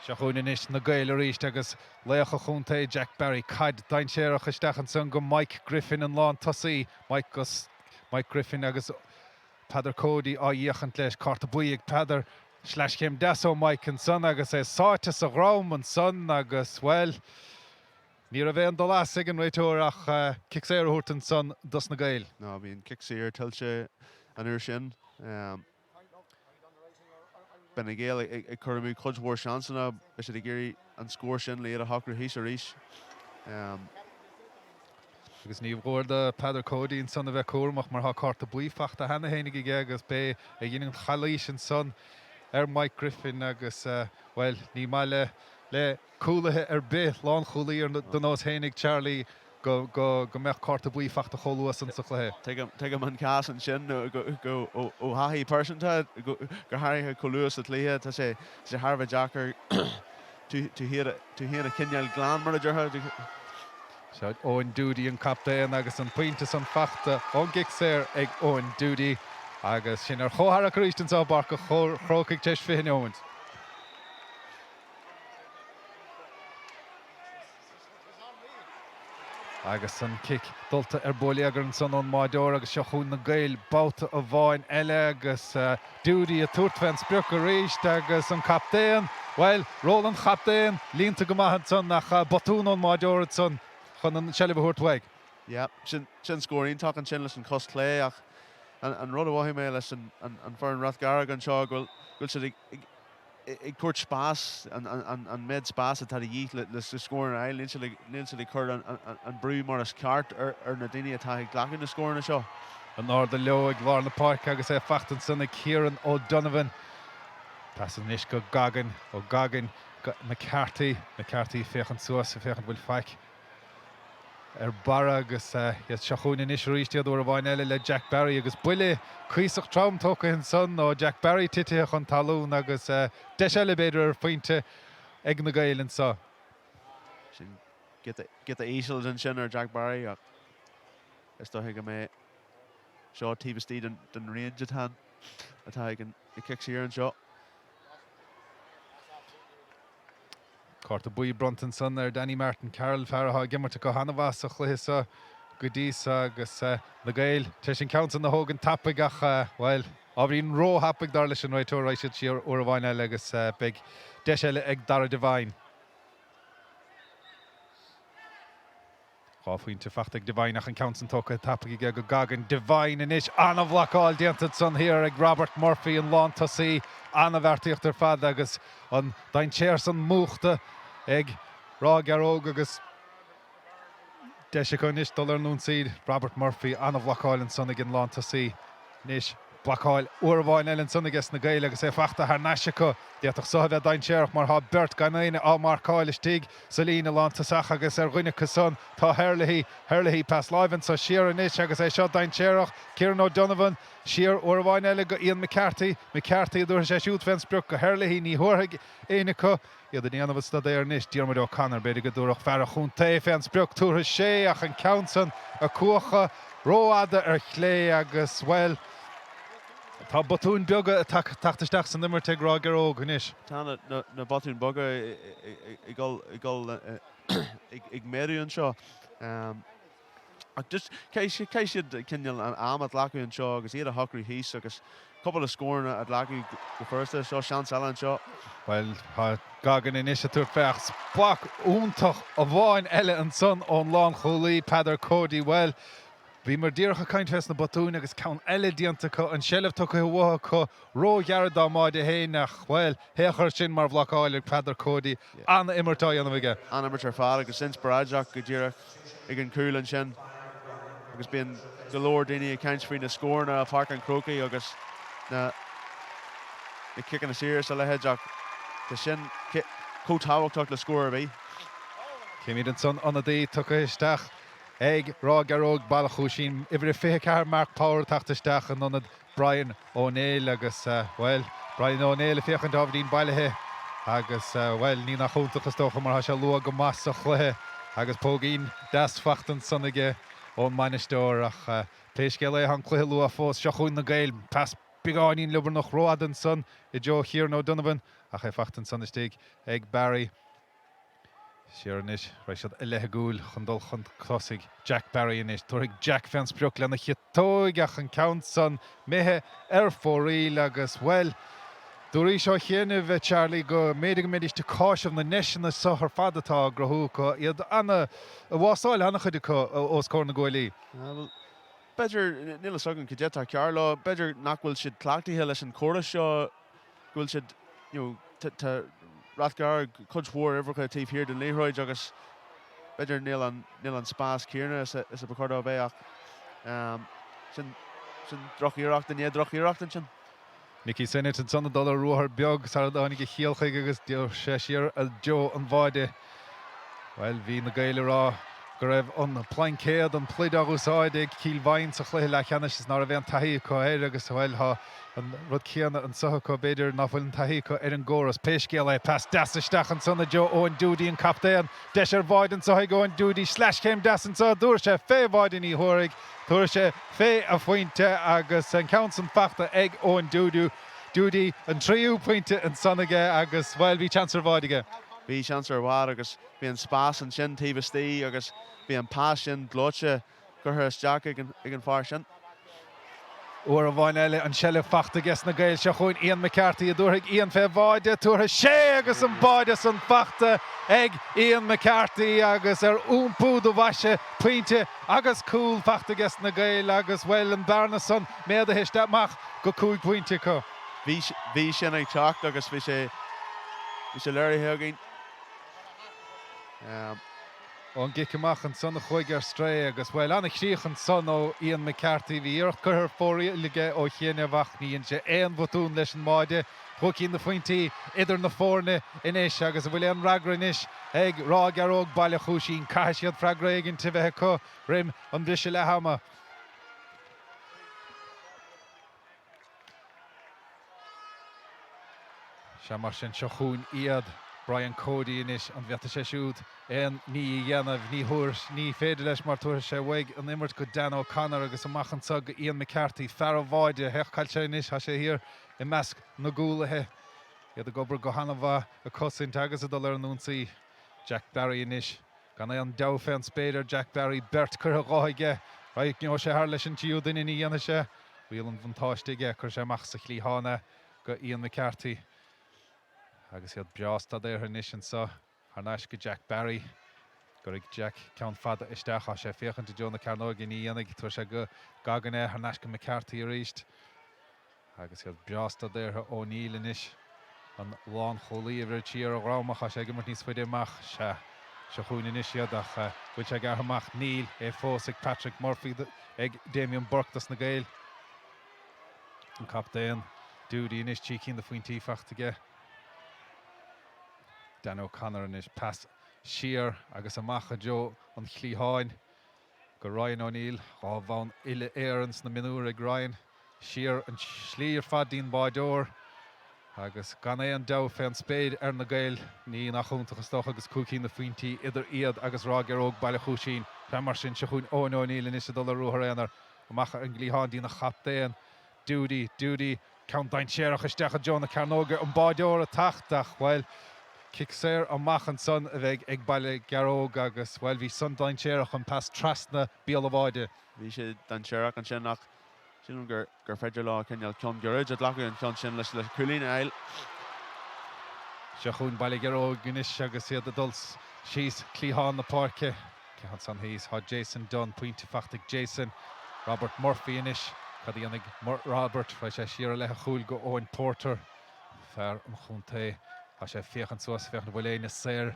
Se chuin inis na Gaeil a ríist agus léocha chunta Jack Barry caid daintéireach isteach an son go Mike Griffin an lán tosaí Mike Griffin agus Peadar Cody á dhéachant leis carta buí ag Peadar Slashim Dasso Mike an son agus é sáte sa rám an son agus well ní a bheith an do las ag an réiteúir ach kick sé arthút an son dos na Gaeil. No, bhíon kick sé tiltte an uair sin. Ben na Gaeil ag chuirmú chudmhór seansanna be sé géirí an scóir sin le a hachar hís a ríis. agus ní bhór de Peadar Cody in son a bheith cuamach mar ha carta buífacht a hena hénig ige agus bé a dhéanaan chalíis an son Mike Griffin agus well ní mai le cúlathe bith lán chulaí don nás hénig Charlie go meach carta buífacht a choúas an sa chluthe. Take man cas an sin go ó haí persanta gur hairthe choúas a tlíthe tá sé Harbh Jackar tú híad a cineal glán mar a dúrtha. Seid Owen Doody an captain agus an pointe san fachta an gic sér ag Owen Doody agus sin ar chóthar a Christian á barc a Chrócaigh teis fihin Owens. Agus an kick dulta bólaí agur an son an Mádór agus seo chun na Gaeil báta a bháin eile agus Doody a tuairtfein spreach a ríist agus an captain well Roland captain línta go maithad son nach botún an Mádór son chun an sellibh thuairtweig. Yeah, sin scóirín tá an sin leis an cos clé ach an rud a bhaithí mé leis an fearn Rathgarogue an seo goil si ag cuairt spás an méid spás a tá a dhíth leis na scóir an éil líonn si chuir an brú mar as ceart ar na daine atá ag ghlacadh na scóir na seo. An áda leo ag bhar na Páirc agus é fachtan san ag Ciarraí O'Donovan. Tá san níos go gagan McCarthy féchan suas a féchan bhfuil feic. Bara agus seachún in is ríistead ó a bhain eile le Jack Barry agus buile cuiseach tram tóca hin son ó Jack Barry tití chun talún agus deis eile beidir ar faointe ag na Gaeil an sa. Sin get a éisiil an sin ar Jack Barry ach is dóthaigh go mé seo tíbhtí den réad atá ag an kick siar an seo. Carta buí Bronton son Danny Martin Carroll Farrah gimmarte go hanavas a chluhisa godís agus na Gaeil teis an count na hógan tapig ach well ábhríon ró hapig dar leis an réitó réisiid siar ó a bhain eile agus big deis eile ag dar a Divine. Cháfuointe fachtaigh Divine ach an count an tóca tapig go gagan Divine inis anna bhlaáil déantad son hir ag Robert Murphy an lán tosaí anna bhartaíocht ar fad agus an dain chéir san múchta ag Rath Gearróg agus deise go níos dul ar nún siad Robert Murphy anna bhlaáil an son ag an lán tosaí níos Blaáil uairháin eile an son agus na Gaeil agus é fachta th neisico déach so bheith dain séireach mar Bert ganine á marcáil istíigh sa lína lán tasach agus ar ghuiine son tá Herlaí pas live sa siar inis agus é seo dain séireach Kieran O'Donovan siar uairháin eile go Ian McCarthy a dúir sé siút fen spruch go Herlaí ní thuirthaigh éanacha iad an anamh sta é ar níos Diarmuid O'Connor beidir go dúrach fearach chun ta fen spruch tútha sé ach an countsan a cuacha róada ar chlé agus well tá botún beaga a tachtasteach san nimmer te Rath Gearróg inis. Tá na botún boga ag méú an seo. Ach just cé siad cineal an am at lacu an seo agus iad a hocarí híos agus couple of scórna at lacu go firsta seo sean Allen seo. Well, gagan inis a túr feach spach úntach a bháin eile an son ón lán cholaí Peadar Cody well. Bhí mar dírecha caint fes na botún agus count eile dianta an sellh tu bhtha chu róhearad dá máid a héanach well héchar sin mar bhlaáil ag Peadar Cody anna immertáid anna bhige. Anna immert ar fád agus inspiradeach go ddíreach ag an cúlan sin agus bíon golóir daoine a caint faoin na scórna a Pháirc an Crócaigh agus na kickan na siar sa leheadach tá sin cótáhachtach le scóir a bhí. Céimiad an son anna dí tu isteach ag Rath Gearróg-Baile Chuisín ibre fé cear Mark Power tachtasteach an nonad Brian O'Neill agus well Brian O'Neill a féchan dábhdín bailethe agus well ní nach chuntaachas tócha mar se lua go mas a chluthe agus pógín das fachtan sonnige ón mainistóir ach téiscéil é an chluthe lua fós seo chuin na Gaeil pas bigáinín lubar nach Roadan son I Joe Kieran O'Donovan ach é fachtan sonnistíigh ag Barry Siarnis, Rashad Elehagul, Hundal Hunt Crossig, Jack Barry in it, Torig Jack Fans Brooklyn, a Hitoigach and Countson, Mehe Erfori Lagus, well, Durisha Hieneve Charlie go, Medig Medish to caution the national saw her father tag, Grahuko, Yad Anna, was all Anachidiko, Oscorn Goili. Better Nila Sogan Kajeta Carlo, better Nakwil should Clarty Hillis and Corushaw, will should, you know, Rathgarogue Cudge War ever kind of here the Leroy Jogus beidir níl an spás Ceannais is a bacardá béach. Sin drochaíocht den drochaíocht an sin. Nicky Sinnett an son dul ruthar beag sa dánig go chialchaig agus dúir sé siar a Joe an bhaide. Well, hí na Gaeil rá go raibh an plain céad an plid agusáid ag cíl bhain sa chluithe le Ceannais is ná a bheith an taithí có éir agus bhfuil ha an rud céanna an socha có beidir ná bhfuil an taithí có ar an góras péiscéal é pas deasaisteach an son Joe Owen Dúdí an captéan deis ar bhaid an sochaig Owen Dúdí slash céim deas an so dúir sé fé bhaid in í thuirigh dúir sé fé a fointe agus an count an fachta ag Owen Dúdí an tríú pointe an sonige agus bhfuil bhí chance ar bhaidige. Bhí seans ar bhád agus bhí an spás an sin tíbhtí agus bhí an pás sin Cluiche gurtha isteach ag an Pháirc sin. Uair a bhain eile an seile fachta gas na Gaeil se chuin Ian McCarthy a dúrthaigh Ian fé bhaide tuaithe sé agus an báide san fachta ag Ian McCarthy agus ar úmpú do bhaise pointe agus cúil fachta gas na Gaeil agus bhfuil an bearna son méad a histeach go cúig pointe có. Bhí sin ag teacht agus bhí sé leirithe agin. An gicamach an son a chuig ar stré agus bhfuil anna chríoch an son ó Ian McCarthy bhí ar chuthar fórilige ó chéine bhachníonn sé éon bhotún leis an máide thucín na fointí idir na fórne inis agus bhfuil an ragra inis ag Rath Gearróg-Baile Chuisín caiisiad freagra ag an tibhethe có rim an bhrise le hama. Se mar sin seo chuún iad Brian Cody inis an bheata sé siúd an ní dhéanamh ní thuairs ní féidir leis mar tuair sé bhaig an imirt go Dan O'Connor agus amachchan sag Ian McCarthy fear bháide heachcail sé inis ha sé hir I measc na gúlathe iad a gobar go hanamh a cosint agus a dul ar an únsaí Jack Barry inis gan é an dá an spéidir Jack Barry bert chur a gáige raigh gneó sé thar leis an tíú duine ní dhéana sé bhíal an bhantáistige chur sé amach sa chlí hána go Ian McCarthy agus iad beasta déir inis an sa Harnais go Jack Barry go raibh Jack ceann fada isteach a sé féchanta Joe na Carnóg in íananig tuair sé go gagan é Harnais go McCarthy a ríist agus iad beasta déir O'Neill inis an lán cholíomh tíar a rámach a sé go mar níos fuide amach se chuún inis iad ach bhuiil sé gar amach Neil é fós ag Patrick Murphy ag Damien Burke na Gaeil an captéan Dúdí inis tícín na faointí fachtaige Dan O'Connor inis pass siar agus amach a Joe an chlíháin go Ryan O'Neill á bhain ile éarans na minúr ag Ryan siar an slí ar fad dín báidóir agus gan é an dá fé an spéid ar na Gaeil ní nach chuntacha stoch agus cúcín na faointí idir iad agus Rath Gearróg-Baile Chuisín fe mar sin se chuún Owen O'Neill inis a dul a ruthar éanar amach an glíháin dína chaptéan Dúdí count dain séireach isteach a Joe na Carnóga an báidóir a tachtach bhfuil kick séir amach an son a bheith ag Baile Gearróg agus bhfuil bhí son dain séireach an pas trasna bíal a bháide. Bhí sé dain séireach an sin nach sin gur féidir lá cinneal ceann gorid a lecha an ceann sin leis le Cluiche eil. Se chuún Baile Gearróg inis agus iad a duls síos clíháin na Páirce ceann san híos há Jason Dunn pointe fachtaigh Jason Robert Murphy inis cad íonig Robert fa sé siar le a chúil go Owen Porter fear an chunta a sé féchan suas féchan bhfuil éine séir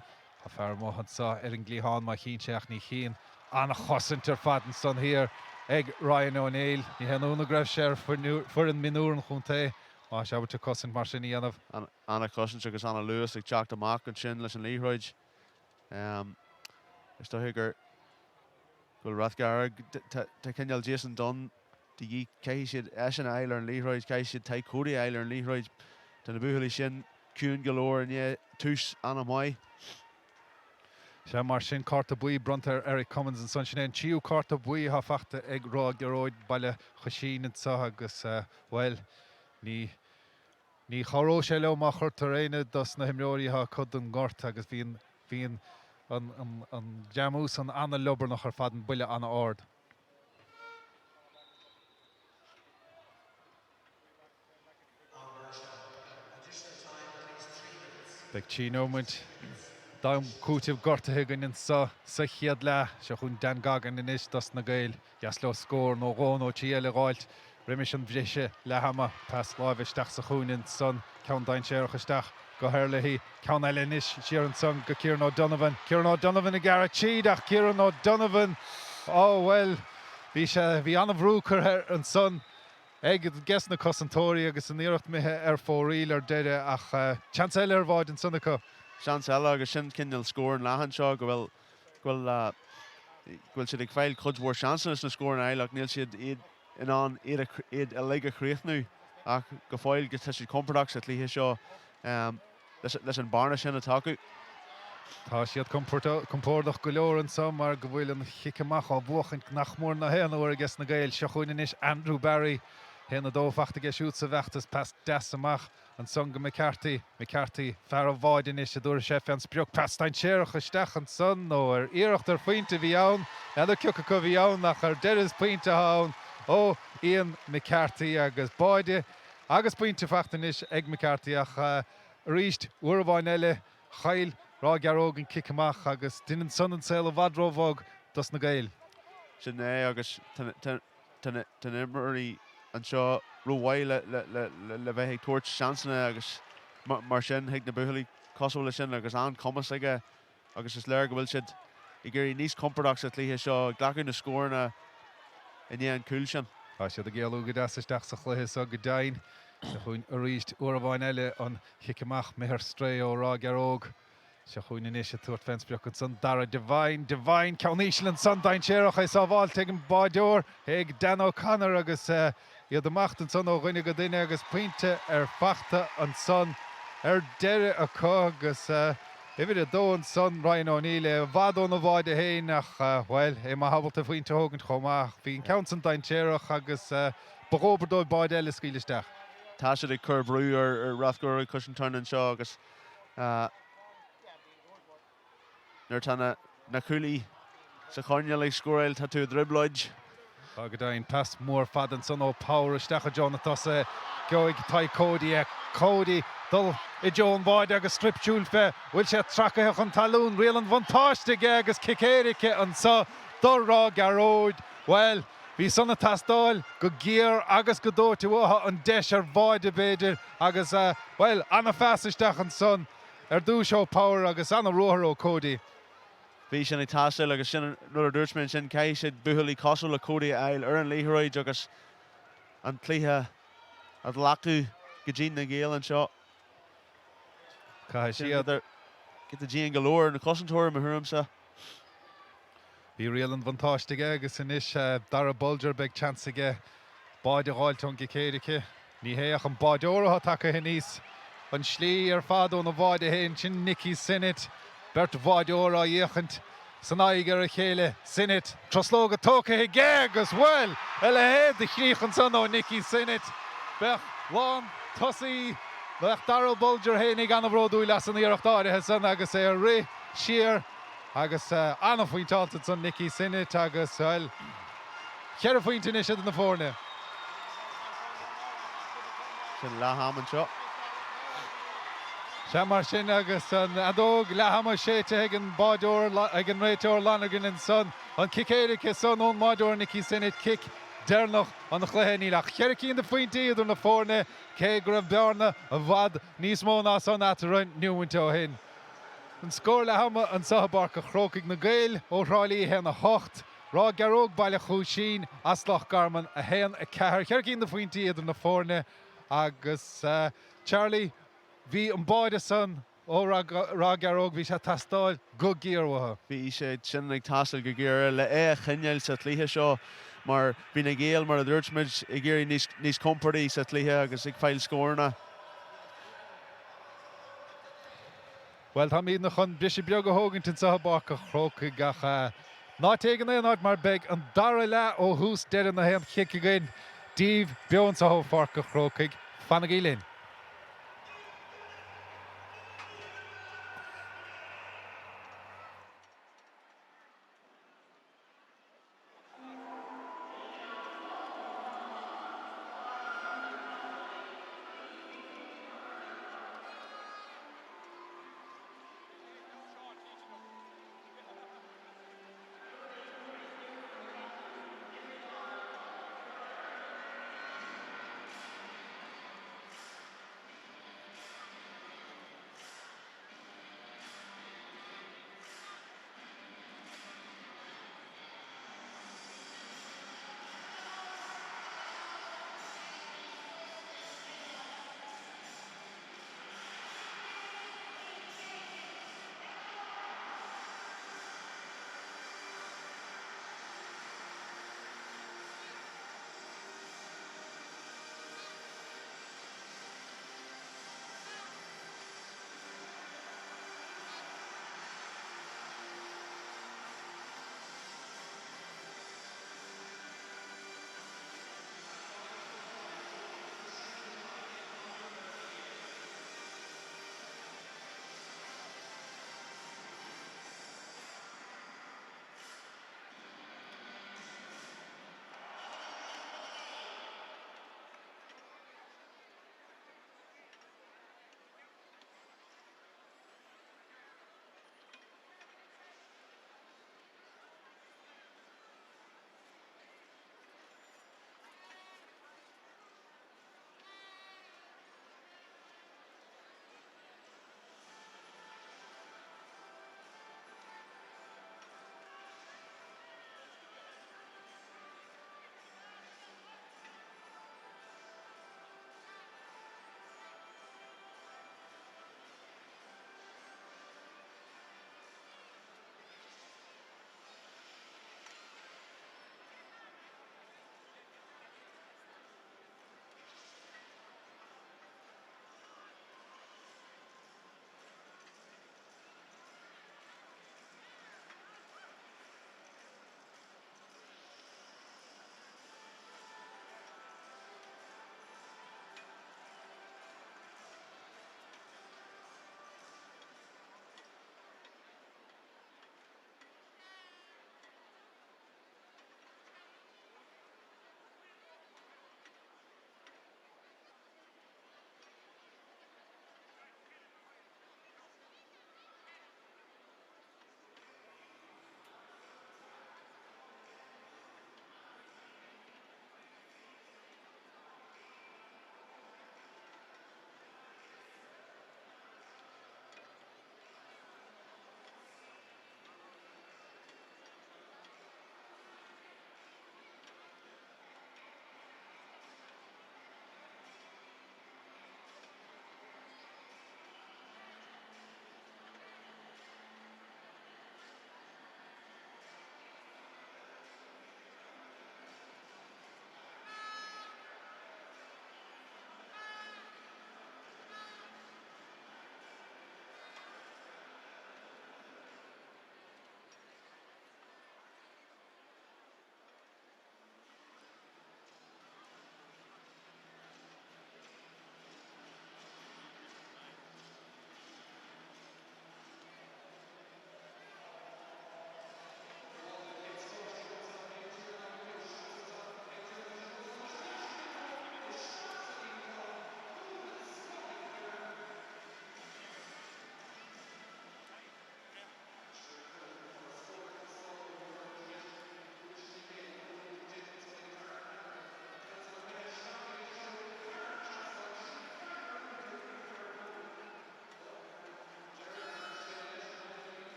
a fear móchan sa ar an glíháin má chin seach ní chin anna chosint ar fad an son hir ag Ryan O'Neill ní henúna greibh sé fur an minúr an chunta má sé bute cosint mar sin íanamh Anna cosint agus Anna Lewis ag teacht amach an sin leis an líthroid is tó gur Rath Gearróg tá cinneal Jason Dunn die caiisiad eis an eil ar an líthroid caiisiad tá cúdaí eil ar an líthroid tá na buúthaí sin cún galóir in tús anna mai. Se mar sin carta buí brontar Eric Cummins an son sin éon tíú carta buí ha fachta ag Rath Gearróg-Baile Chuisín an sa agus well ní choró sé le má chuirtar réine dos na himreoirí ha cud an gort agus bhíon an jamús an anna lobar nach ar fad an buile anna ard. Beg Chinomunt dám cútibh gortathe gan sa chiad le se chun Dan Gagan inis dos na Gaeil jasló scór nó gón ó tíal le gáilt riimiis an bhríise le hama pas láimh isteach sa chuúnin son ceann dain séireach isteach go háir hí ceann eile inis siar an son go Kieran O'Donovan. Kieran O'Donovan i gara tíd ach Kieran O'Donovan, oh well, bhí anna bhrúchar an son ag ges na cosantóirí agus an iirecht mithe fóríl deire ach chance eile bháid an sonna go. Chance eile agus sin cinnneil scór lehan seo go bhfuil siad ag fáil chud mhór seansanas na scór eile ach níl siad iad in an iad a leige chríochnú ach go fáil go tá siad compordach sa tlíthe seo leis an barna sin atá acu. Tá siad compordach go leor an sam mar go bhfuil an chiicemach á bhuachant nachmór na héan uair agus na Gaeil seo chuoine is Andrew Barry héna dófachta ge siút sa bheachtas pas 10 amach an son go McCarthy fear a bháidin is a dúir séf an spreoch pastain séireach isteach an son nó ar iirecht ar pointe bhí ann leidir ciúcha go bhí ann nach ar deiris pointe ann ó Ian McCarthy agus báide agus pointe fachtain is ag McCarthy ach ríist uair bháin eile Gaeil Rath Gearróg an kick amach agus duine son an saoil a bhadrómhóg dos na Gaeil. Sin é agus tan imirí an seo ruhhaile le bheith ag tuairt seansanna agus mar sin ag na buhallí cosúla sin agus an commas aige agus is leir go bhfuil siad i ggurí níos compordach sa tlíthe seo ghlacann na scórna in an cúil sin. Tá siad a géalú go isteach sa chluithe so go dain se chuin a ríist uair a bháin eile an kick amach mithir stré ó Rath Gearróg. Se chuoine inis a tuairt fensbreoch an son dara Divine ceanníisiil an son dain séireach is sábháil te an báideoir ag Dan O'Connor agus iad amach an son ó ghuine go duine agus pointe ar fachta an son ar deire a có agus ifid a dó an son Ryan O'Neill bhadó na bháide héin nach well é má habalta faointe thógant chomach hí an ceann san dain séireach agus bagóbardóid báid eile scílisteach. Tá siad ag chur brú ar Rathgarogue-Cushinstown an seo agus nuair tána na cúlaí sa choinne le scórail tá tú dribleid. Tá go dain pas mór fad an son ó Power isteach a John atá goig tai Cody dul i John báid agus striptúil fe bhfuil sé tracaithe an talún rial an bhantáiste agus cicéirice an sa dul Rath Gearróg. Well, bhí sonna tastáil go géar agus go dóirtí utha an deis ar bháide beidir agus well anna feasisteach an son ar dúis ó Power agus anna ruthar ó Cody. Bhí sin ag táisteil agus sin nuair a dúirt sin cai siad buhallí cosúil le Cody Gaeil ar an líthróid agus an tlíthe a lacu go dtí na Gaeil an seo. Cai siad get a dtí go leor na cosantóir a thuaimsa. Bhí rial an bhantáiste agus inis dara bulger big chance aige báide gháiltón go céirice. Ní héach an báideoireatha take níos an slí ar fadó na bháide héin sin Nicky Sinnott Bert bháideoire dhéachant san aigear a chéile Sinnott troslóga tócathe agus well eile héad de chríochan san ó Nicky Sinnott bech bháin tosaí bech dara bulger hénig anna bhródú leis an iarachtáirithe san agus é ri siar agus anna faointáilta san Nicky Sinnott agus well cheir a faointe is na fórne. Sin letham an seo. Se mar sin agus an adóg lehama séite ag an báideoir ag an réiteoir Lanagan an son an cicéirice son ón máideoir Nicky Sinnott kick déirnach an na chluithe nílach. Cheiricín de faointe idir na fórne cé go raibh bearna a bhd níos mó ná son at a roiint nuúinte ó hin. An scór lehama an sahabáirc a Chrócaigh na Gaeil ó Ráilí héna 8 Rath Gearróg-Baile Chuisín as Loch Garman a héan a ceathir. Cheiricín de faointe idir na fórne agus Charlie bhí an báide san ó Rath Gearróg bhí sé tastáil go géarhatha. Bhí sé sin ag tastal go géar le é chineal sa tlíthe seo mar bhí na Gaeil mar a dúirtmuid i ggéirí níos comportaí sa tlíthe agus ag fáil scórna. Well, tá míad na chun brisí beag go hógant in sahabáirc a Chrócaigh gach ná tégan é an mar beg an dara le ó hús deir na héan chiic again díomh beon sa Pháirc a Chrócaigh fanna Gaeilín.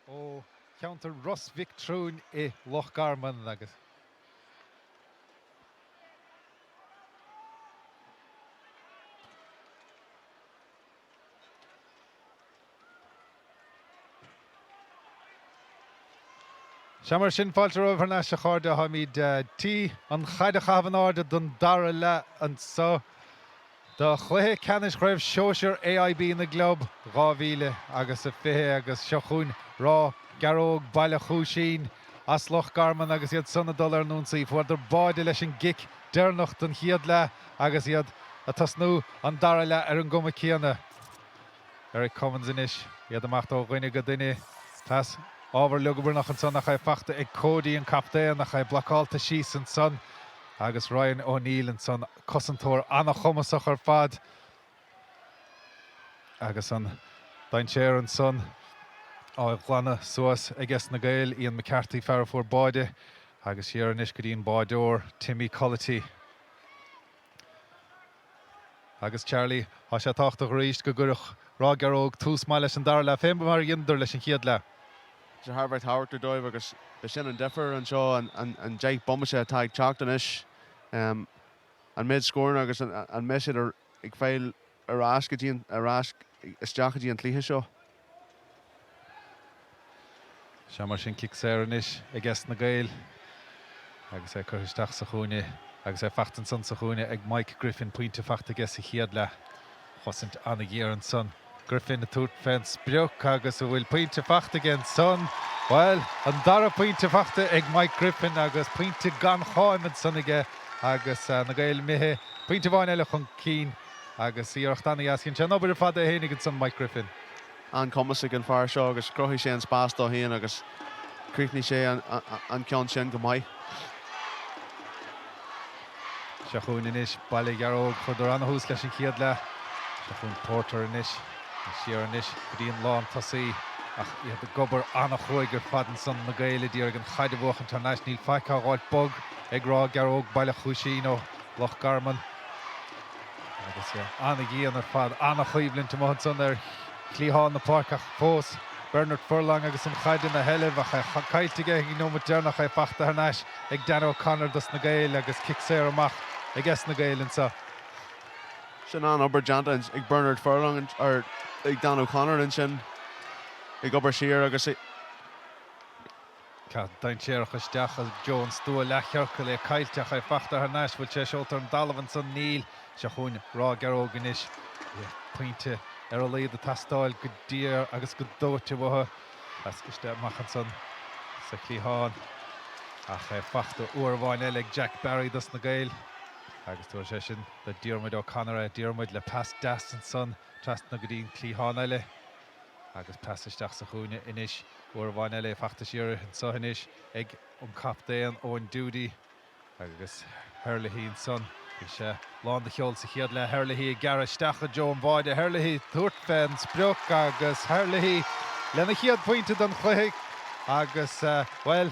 ó counter Ross Victrún I Loch Garman agus. Siamar sin fáilte over na se cháda ha míid tí an chaide chaban áda don dara le an so da chluithe Ceannais raibh Sóisir AIB na glob gáhíle agus a fithe agus seachún Rath Gearróg-Baile Chuisín as Loch Garman agus iad sunna dollar núnsaí fuair der báide leis an gic dearnacht don chiad le agus iad a tasnú an dara le an goma cíanna. Eric Cummins inis iad amach ó ghuine go duine tas ábhar lugabar nach an son nach fachta ag Cody an captéan nach blacálta síos an son agus Ryan O'Neill an son cosantóir anna chumasach ar fad agus an dainséir an son á glanna suas agus na Gaeil Ian McCarthy fear fuór báide agus siar an iscadín báideoir Timmy Collety agus Charlie há sé tácht a ríist go gurach Rath Gearróg tús mai leis an dar le féim mar iondar leis an chiad le. Se Harvard Howard dóibh agus be sin an defer an seo an Jake Bombase atá ag teachtanis an mid scoring agus an meisiad ag féil arás isteachadí an tlíthe seo. Se mar sin kick séranis agus na Gaeil agus é chuisteach sa chúine agus é fachtan son sa chúine ag Mike Griffin puinte fachta ges a chiad le chosint anna géar an son. Griffin na tút fen spreoch agus a bhfuil puinte fachta gen son. Well, an dara puinte fachta ag Mike Griffin agus puinte gan cháimid son ige agus na Gaeil mithe puinte bhain eile chun cín agus íocht anna ascin se nobar fada a hénig an son Mike Griffin. An Cumasig an fear seo agus crochí sé an spás dó héan agus críicní sé an ceann sin go maiid. Seachún inis Baile Gearróg chuidir anna hús leis an chiad le. Seachún Porter inis. Siar inis gríon lán tosaí ach iad a gobar anna chuig ar fadan son na Gaeile díar an chaidebhach international feiceáil bog ag Rath Gearróg-Baile Chuisín ó Loch Garman. Agus anna gíon ar fad anna chuiblinn tomán son ar clíháin na Páirc ach fós Bernard Furlong agus an chaide na heilemh ach caiitige í nó dearnach é fachta Ceannais ag Dan O'Connor dus na Gaeil agus kick séir amach ag es na Gaeil sa. Sin an obair janta ag Bernard Furlong ar ag Dan O'Connor in sin ag obair siar agus Ca dainséir chuisteach as Jones dua lechearcail é cailteach é fachta Ceannais bhfuil sé seoltar an Dalavan son Níl se chuin Rath Gearróg inis puinte ar a léad a tastáil go dír agus go dóite bhtha as iste amach an son sa clíháin ach é fachta uairháin eile ag Jack Barry dus na Gaeil agus tuair sé sin le Diarmuid O'Connor Diarmuid le pas das an son tras na go dtíon clíháin eile agus pasisteach sa chúine inis uairháin eile fachta siar an so inis ag an captéan Owen Doody agus Herlihy an son sé lán de cheol sa chiad le Herlihy Garristeach a Joan Báide Herlihy tuairt fen spreoch agus Herlihy lena chiad pointe don chluiche agus well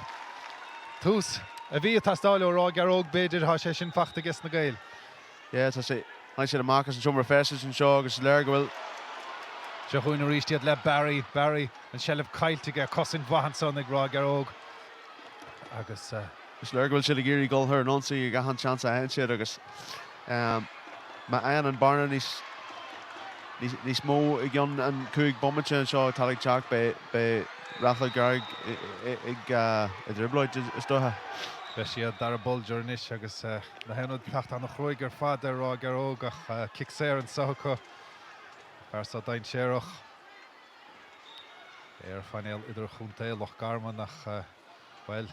tús a bhí a tastáil ó Rath Gearróg beidir há sé sin fachta gus na Gaeil. Yeah, tá sé sé amachchas an siomar festas an seo agus leir go bhfuil Se chuin a rístiad le Barry an sellh caiiltige cosin bhahan son ag Rath Gearróg agus Is leir gohfuil si a géirí ggóil thar nónsaí ag gahan chance a hen siad agus ma an an barna níos mó ag an an cúig bommate an seo talig teach be Rathgarogue ag dribloid is dotha. Be siad dar a bolger inis agus na henúd pecht an chróig ar fad ar Rath Gearróg ach kick séir an sacha Fearsa dainséireach ar fanéil idir chuntail Loch Garman ach well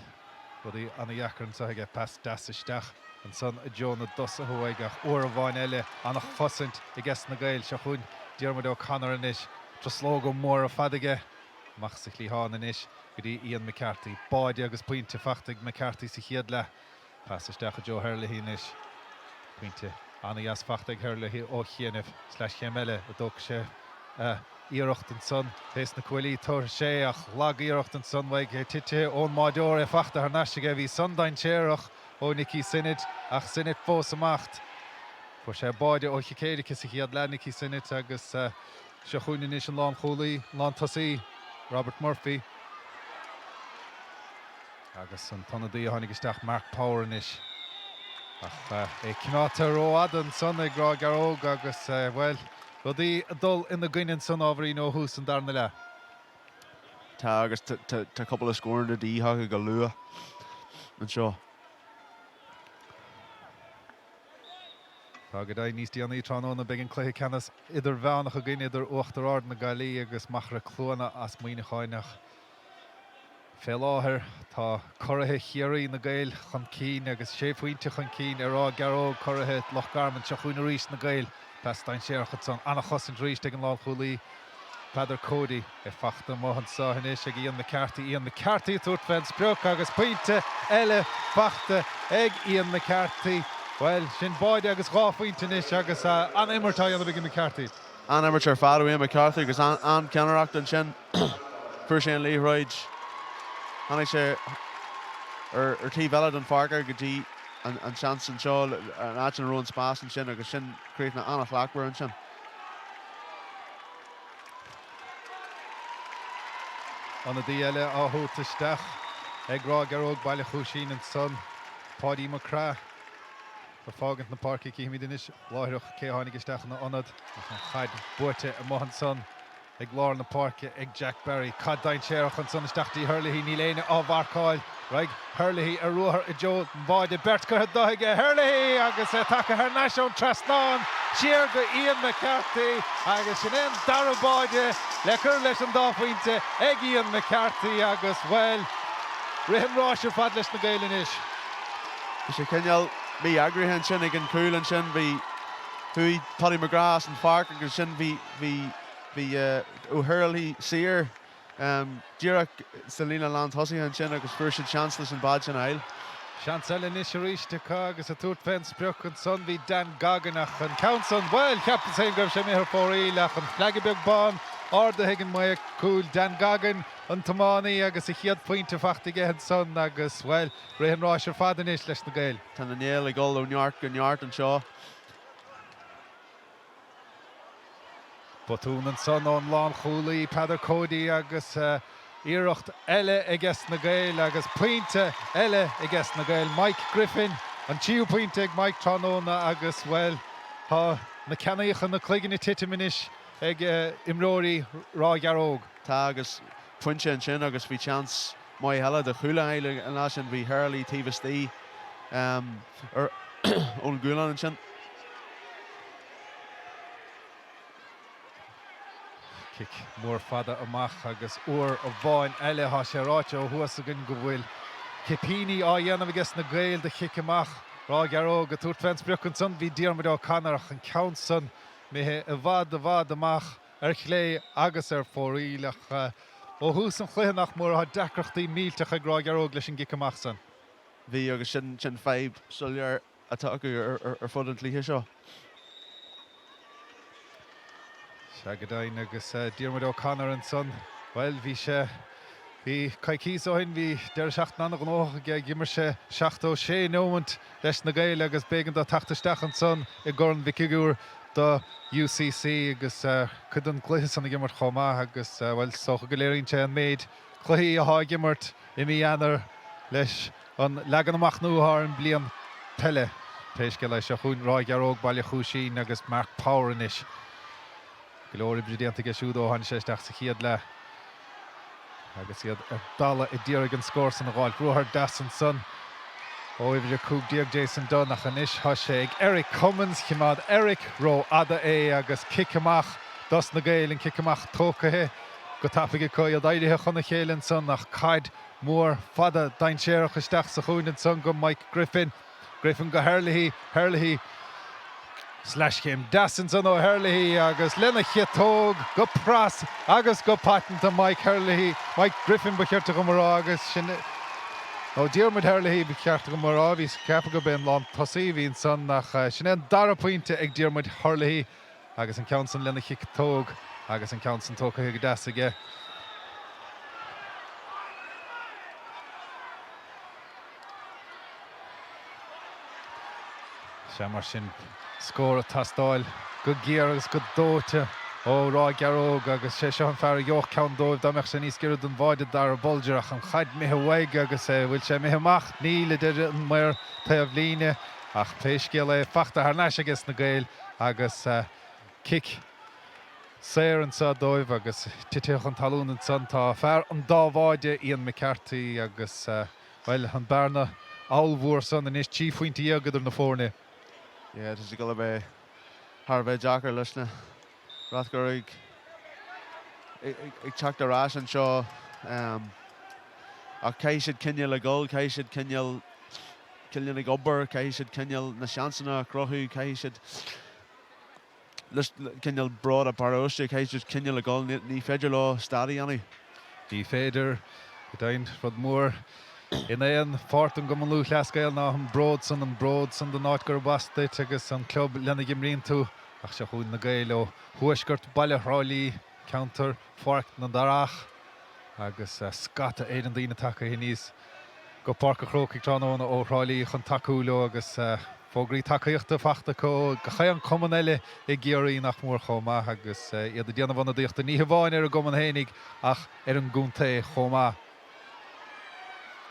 Budi anna dheachar sa ige pas das isteach an son a Jonah dos a thuaig ach uairháin eile anna chosint I ges na Gaeil se chuin Diarmuid O'Connor inis tras sló go mór a fadige mach sa clíháin inis go dtí Ian McCarthy báide agus puinte fachtaigh McCarthy sa chiad le pas isteach a Joe Herlihy inis puinte anna jas fachtaigh Herlihy ó chéanamh / chéimile a dóg sé íireacht an son Thes na cuilí tuair sé ach lag íireacht an son bhaig tite ón máideoir é fachta ar naiste go bhí son dainséireach ó Nicky Sinnit ach Sinnit fós amach fuair sé báide ó chicéide sa chiad le Nicky Sinnit agus se chuin inis an lán cholaí lán tosaí Robert Murphy agus an tanna dí tháinig isteach Mark Power inis. Ach cnáta róadan son ag Rathgarogue agus well, rudí dul ina gcuineann son ábhar nó hús an darna le. Tá agus tá couple of scoring the D hog go lua an seo. Tá go dtí níos díanaí tránóna begin Cluiche Ceannais idir bheannach a gcuine idir uachtar ard na Gailí agus machra clúna as muoine cháineach. Fé láthair tá coirithe Ciarraí na Gaeil chun cín agus séfuointe chun cín ar Rathgarogue coirithe Loch Garman seachúna ríos na Gaeil. Pas Daithí son anna chosint ríos ag an lá chualaí Peadar Cody fachta mohan sáhanis ag Ian McCarthy tuairt fenn sprioc agus pointe eile fachta ag Ian McCarthy. Well, sin báide agus ráfuointenis agus an immertá an big McCarthy. An immertar fadú Ian McCarthy agus an ceannaireacht an sin fuair sé an líomhráid. Tháinig sé ar tí bhealad an Pháirc go dtí an chance an seo an áit an róin spás an sin agus sin críochna anna fhlachbar an sin. Anna dí eile áthúta isteach ag Rathgarogue-Baile Chuisín an son Páidí mar Craobh. Fágant na Páirc cíimiid inis láithreach cé tháinig isteach na anad chaid buirte a mohan son ag lár na Páirc ag Jack Barry. Cad dain séireach an son isteachtaí Hurley ní léine á bharcáil. Right, Hurley a ruthar I Joe báide Bertcothe daige Hurley agus take her naisiún trasnán siar go Ian McCarthy agus sin éon dara báide le cur leis an dáfuointe ag Ian McCarthy agus well rihamráisir fad leis na Gaeil inis. Sé ceanneal bhí agraitheann sin ag an cúil an sin bhí thuí Paddy McGrath an Pháirc agus sin bhí ó Hurley Sóisir Díreach Selina Land thosaí an sin agus fuair sin seanslas an bad sin ail. Seansel inis a ríiste agus a tuairt fenn sprioc an son bhí Dan Gaganach an Council well ceaptain sé goibh sé méthar fóraíach an flagibeg bán arda higgin mu cúil Dan Gagan an tománaí agus I chiad pointe fachtaige an son agus well rihamráisir fad inis leis na Gaeil. Tá na néal ag gol ó Neart an seo. Botún an son ón lán chualaí Peadar Cody agus iirecht eile I gceist na Gaeil agus pointe eile I gceist na Gaeil. Mike Griffin an tíú pointe ag Mike Tróna agus well tá na ceannaíocha na cluigeanna titiminis ag imróí Rathgarogue. Tá agus pointe an sin agus bhí chance mai heile de chuúla eile an lá sin bhí Hurley tíhastí ar ón gúlan an sin. Kick mór fada amach agus uair a bháin eile há sé ráite ó thuas a gin go bhfuil cipíní á dhéanamh agus na Gaeil de chic amach Rathgarogue a tuairt fenn sprioc an son bhí Diarmuid Ó Connorach an count son mé a bhd amach ar chlé agus ar fóraílach ó thuas an chluicheannach mór a decrochtaí mílteach ag Rathgarogue leis an gic amach son. Bhí agus sin feib sulliar atá acu ar fud an tlíthe seo. Shagadain agus Diarmuid Ó Conor an son. Well, bhí caicís óin bhí deir seach nánach an ócha ge gimmer sé seachtó sé nómant leis na Gaeil agus bégan do tachtasteach an son I gcóran bhicigúr do UCC agus chud an cluiche sanna gimmert chomá agus well socha go léiríonn sé an méid cluichí a há gimmert I mí anar leis an legan amach nuair an blian Peile. Téis go leis a chuún Rathgarogue-Baile Chuisín agus Mark Power inis. Glóri brídianta ge siúdó han séisteach sa chiad le. Agus iad dala I ddíorg an scór san gháil. Ruthar das an son. Ó idir cúg díag Jason Dunnach an isis há sé ag Eric Cummins chimád Eric Ró ada agus kick amach das na Gaeil an kick amach tócathe go tapaige có a daidithe chuna chéileann son nach caid mór fada dain séireach isteach sa chuúin son go Mike Griffin. Griffin go Hurley slash came dasan son ó Hurley agus lena chiatóg go pras agus go patent a Mike Griffin becheirte go marrá agus sin ó Diarmuid Hurley becheirte go marrá hís ceapa go ben lán tosaí hín son nach sin an dara pointe ag Diarmuid Hurley agus an council lena chiatóg agus an council tóca go dasaige. Sé mar sin scór a tastáil go géar agus go dóite ó Rath Gearróg agus sé seo an fear joch ceann dóibh dámach sé níos gcéad an bhaide dar a bolger ach an chaid mithe waig agus bhfuil sé mithe amach níle de an muir taobh líne ach péiscéal é fachta Ceannais agus na Gaeil agus kick Sathairn sa dóibh agus titich an talún an son tá fear an dámhaide Ian McCarthy agus bhfuil an bearna áilmhór son in is tíofaointí agad ar na fórne. Yeah, there's a go be Harvey Jacker listener. Rathgarogue ag teach ar ras an seo ach cé siad cinneal a gol, cé siad cinneal ag obair, cé siad cinneal na seansanna a crothú, cé siad cinneal brád a paróiste, cé siad cinneal a gol ní féidir lá stadi anna. Ní féidir go dainn fud mór in éon fort an gomann lú leascail ná an bród san den Náithgur-Basta agus an club lena gimríonn tú ach se chuún na Gaeil ó thuaisgurt baile hrálaí counter Pháirc na darach agus scata éireann daoine take níos go Páirc a Chrócaigh trána ó hrálaí chun takeúló agus fógraí takeíochta fachta có go chaid an cuman eile i Ciarraí nach mór chomá agus iad a déanamh na díochta ní bháin ar a goman hénig ach ar an gúnta chomá.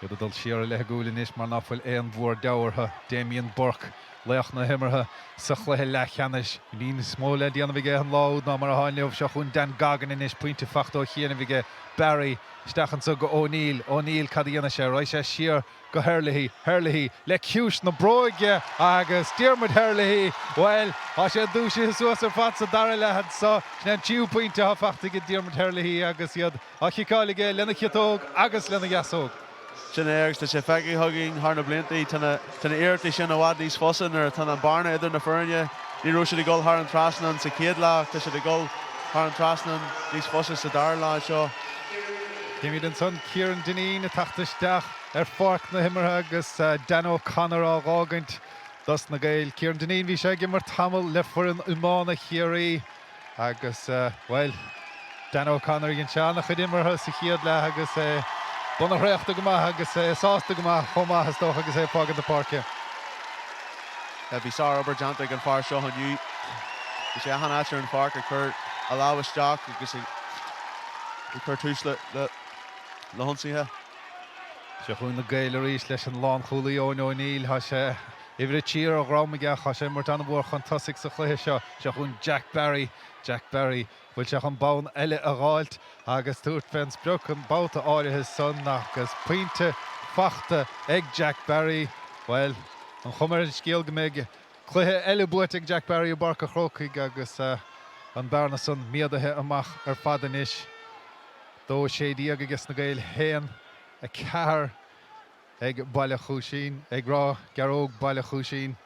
Iad a dul siar le gúlin is mar nachfuil éon bhór deabhartha Damien Burke leach na himmartha sa chluthe le Ceannais líon smó le déanamh ige an láud ná mar a háin leomh seo chun Dan Gagan in is pointe fachtó chéanamh ige Barry stachan sa go O'Neill cad dhéana sé roiith sé siar go Herlihy le ciúis na bróige agus Diarmuid Herlihy well á sé dúise suas ar fat sa dara lehad sa sna tíú pointe á fachta go Diarmuid Herlihy agus iad á chiáige lena chiatóg agus lena gasóg. Sin éireachs tá sé feicigh thugainn thar na bliantaí tána éirtaí sin a bhhad níos fosan ar tána barna idir na foirne ní ró sé gol thar an trasnan sa céad lá tá sé gol thar an trasnan níos fosa sa dar lá seo. Céimiad an son Kieran Dineen a tachtasteach ar Pháirc na himmartha agus Dan O'Connor á gágaint das na Gaeil. Kieran Dineen bhí sé gimmar tamil le foran umána Ciarraí agus well Dan O'Connor gin seánna chud immartha sa chéad le agus Buna réachta go maith agus sásta go maith chomá hastócha agus fágad na Páirce. Bhí sá obair deanta an fear seo aniu. Bhí sé an áitear an Pháirc a chur a láhaisteach agus i chur túis le honsaithe. Se chuin na Gaeil arís leis an lán chulaí O'Neill há sé ihre tír ó rámaige há sé mar anna bhór chun tosaigh sa chluithe seo se chuin Jack Barry bhfuil se an bán eile a gháilt agus túirt fens breach an báta áirithe son agus pointe fachta ag Jack Barry well an chumar scéal go méid cluithe eile buait ag Jack Barry a Páirc a Chrócaigh agus an bearna son miadathe amach ar fadan is dó sé díag agus na Gaeil héan a ceathar ag Baile Chuisín ag Rath Gearróg-Baile Chuisín.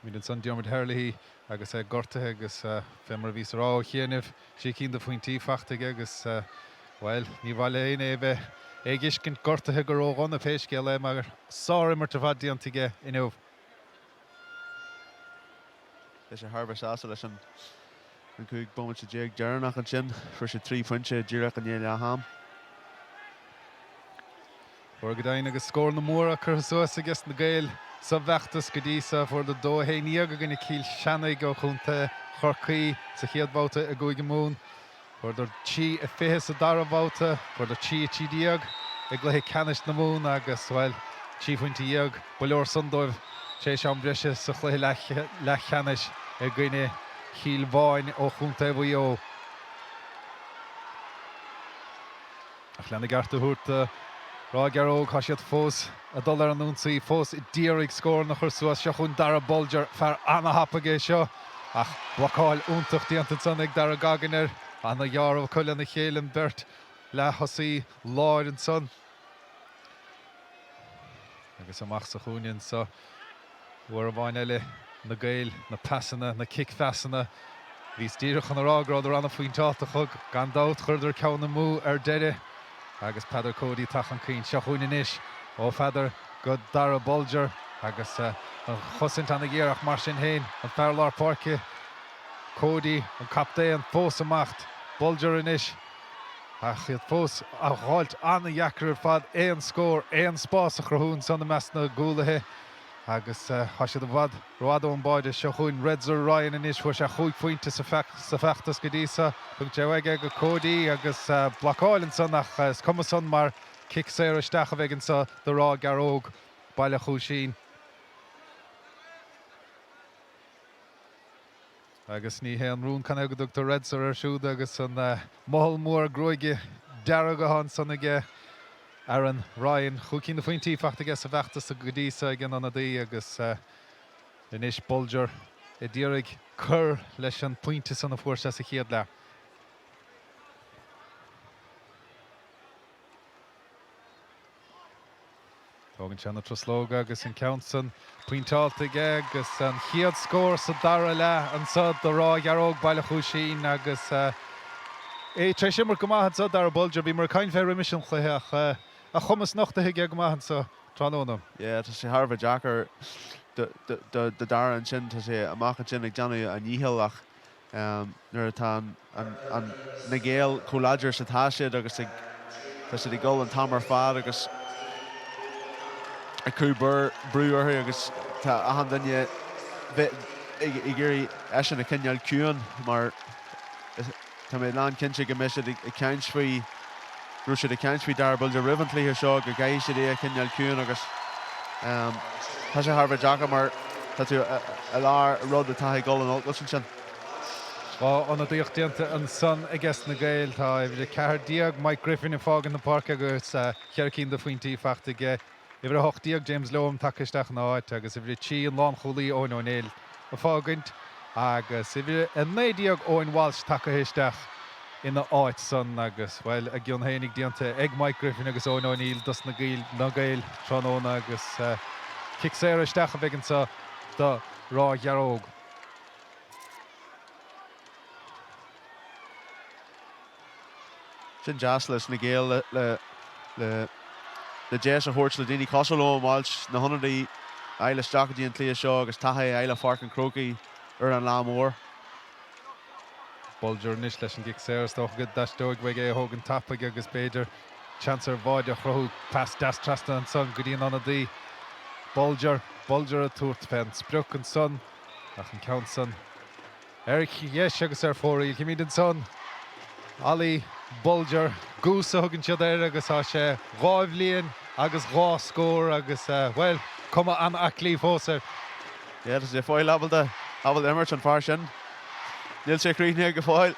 Mín an son Diarmuid Herlihy agus gortathe agus fémar vís rá chéanamh sé cín de faointí fachtaige agus well ní bhaile éine bheith ag iscin gortathe go rógáin a féiscéal le mar sáir mar bhd díontaige inniuh. Leis sé Harvey sása leis an cúig bumid sa déag dearnach an sin fuair sé 3 pointe díreach an éile ham. Fuair go dainn agus scór na móra chur suas agus na Gaeil sa bheachtas go dísa fuair do dó héíag a gine cíl Ceannais go chunta Chrócaigh sa chéadbáta a gcuig mún. Fuair do tí a fithe sa darabáta fuair do tí a tídíag ag lethe Ceannais na mún agus bhfuil tíofaointíag bailóir sundóibh sé seán breise sa chluithe le Ceannais a gcuine chíl bháin ó chunta BEO. Ach lena garta thuirta Rath Gearróg há siad fós a dul ar an únsaí fós i ddíraigh scór nach chur suas seo chun dara bolger fear anna hapaige seo ach blocáil úntaach díanta san ag dara gagan anna dhearmh chuile na chéileann beirt le thosaí láir an son. Agus amach sa chúineann sa bhuair a bhain eile na Gaeil na passanna na kick fesanna hís díreach an rágrád ar anna faoin táta chug gan dát chuidir ceanna mú ar deire agus Peidir Cody tachan cín seo chuine inis ó feidir go dara bolger agus an chosint anna ggéireach mar sin héin an fearlár Páirce Cody an captéan fós amacht bolger inis ach iad fós a gháilt anna dheacair fad éon scór éon spás a chruthún san na measna gúlathe agus hasisiad bhd ruádó an báide seo chuin Redzar Ryan in isfuair se chuig pointe sa feachtas go dísa chun tehaige go códaí agus blacáilinn san nach cuma san mar kick séir isteach a bheitgann sa do Rath Gearróg-Baile Chuisín. Agus ní hé an rún can agadach do Redzar ar siúd agus an mohol mór groige dearagahan sanige Aaron Ryan chucín na faointí fachtaige sa bheachtas a go dísa gin anna daí agus inis bolger I ddírig chur leis an pointe san na fuairse sa chéad le. Tógann se na troslóga agus an countsan pointáilta ige agus an chiad scór sa dara le an sod do Rath Gearróg-Baile Chuisín agus tre simar go maithad sa dar a bolger bhí mar cain fé riimiisian chluitheach a chumas nachta ige go maithad sa tránóna. Yeah, tá sé Harbh Jackar de dar an sin tá sé amachchan sin ag deanú a níhilach nuair atá an na Gaeil cóláidir sa táisiad agus tá sé ggóil an tamar fad agus a cúbar brúartha agus tá ahan daine i ggéirí eisian na cinneal ciúin mar tá mé lán cinse go meisiad i ceannsfaí rú sé i ceannsfaí dar buildir rihantlíthe seo go gaidh sé é cinneal ciúin agus tá sé Harbh Jackar mar tá tú a lár rud atá ag ggóil an olclasin sin. Anna díocht déanta an san I gceist na Gaeil tá bhí ceardíag Mike Griffin I fágan na Páirc agus chearcín do faointí fachtaige. I bhí hochtíag James Loam takeisteach na áit agus I bhí tí an lán cholí óin ónéil a fágaint agus I bhí an nédíag óin Walsh takeisteach ina áit san agus bhil a gcion hénig díanta ag Mike Griffin agus óin óníl dus na Gaeil tróna agus kick séir isteach a bheitgann sa do Rath Gearróg. Sin deaslas na Gaeil le déas a thuirt le daoine cosúil Walsh na honnaí eile stragadí an clí seo agus taithe eile Pháirc an Crócaigh ar an lámór. Bolger níos leis an kick séir stoch go dastóig bheith é thógann tappaige agus beidir chancar bháide a chrothú pas trasta an son go dtíon anna dí. Bolger a túirt pen spruch an son ach an count son. Eric yes agus ar fóraí cimí den son. Ali Bolger gúsa thugann siad air agus á sé ráibhlíonn agus rá scór agus well cuma an aclí fósar. Yeah, tá sé fáil abal immert an fear sin. Níl sé críne go fáil.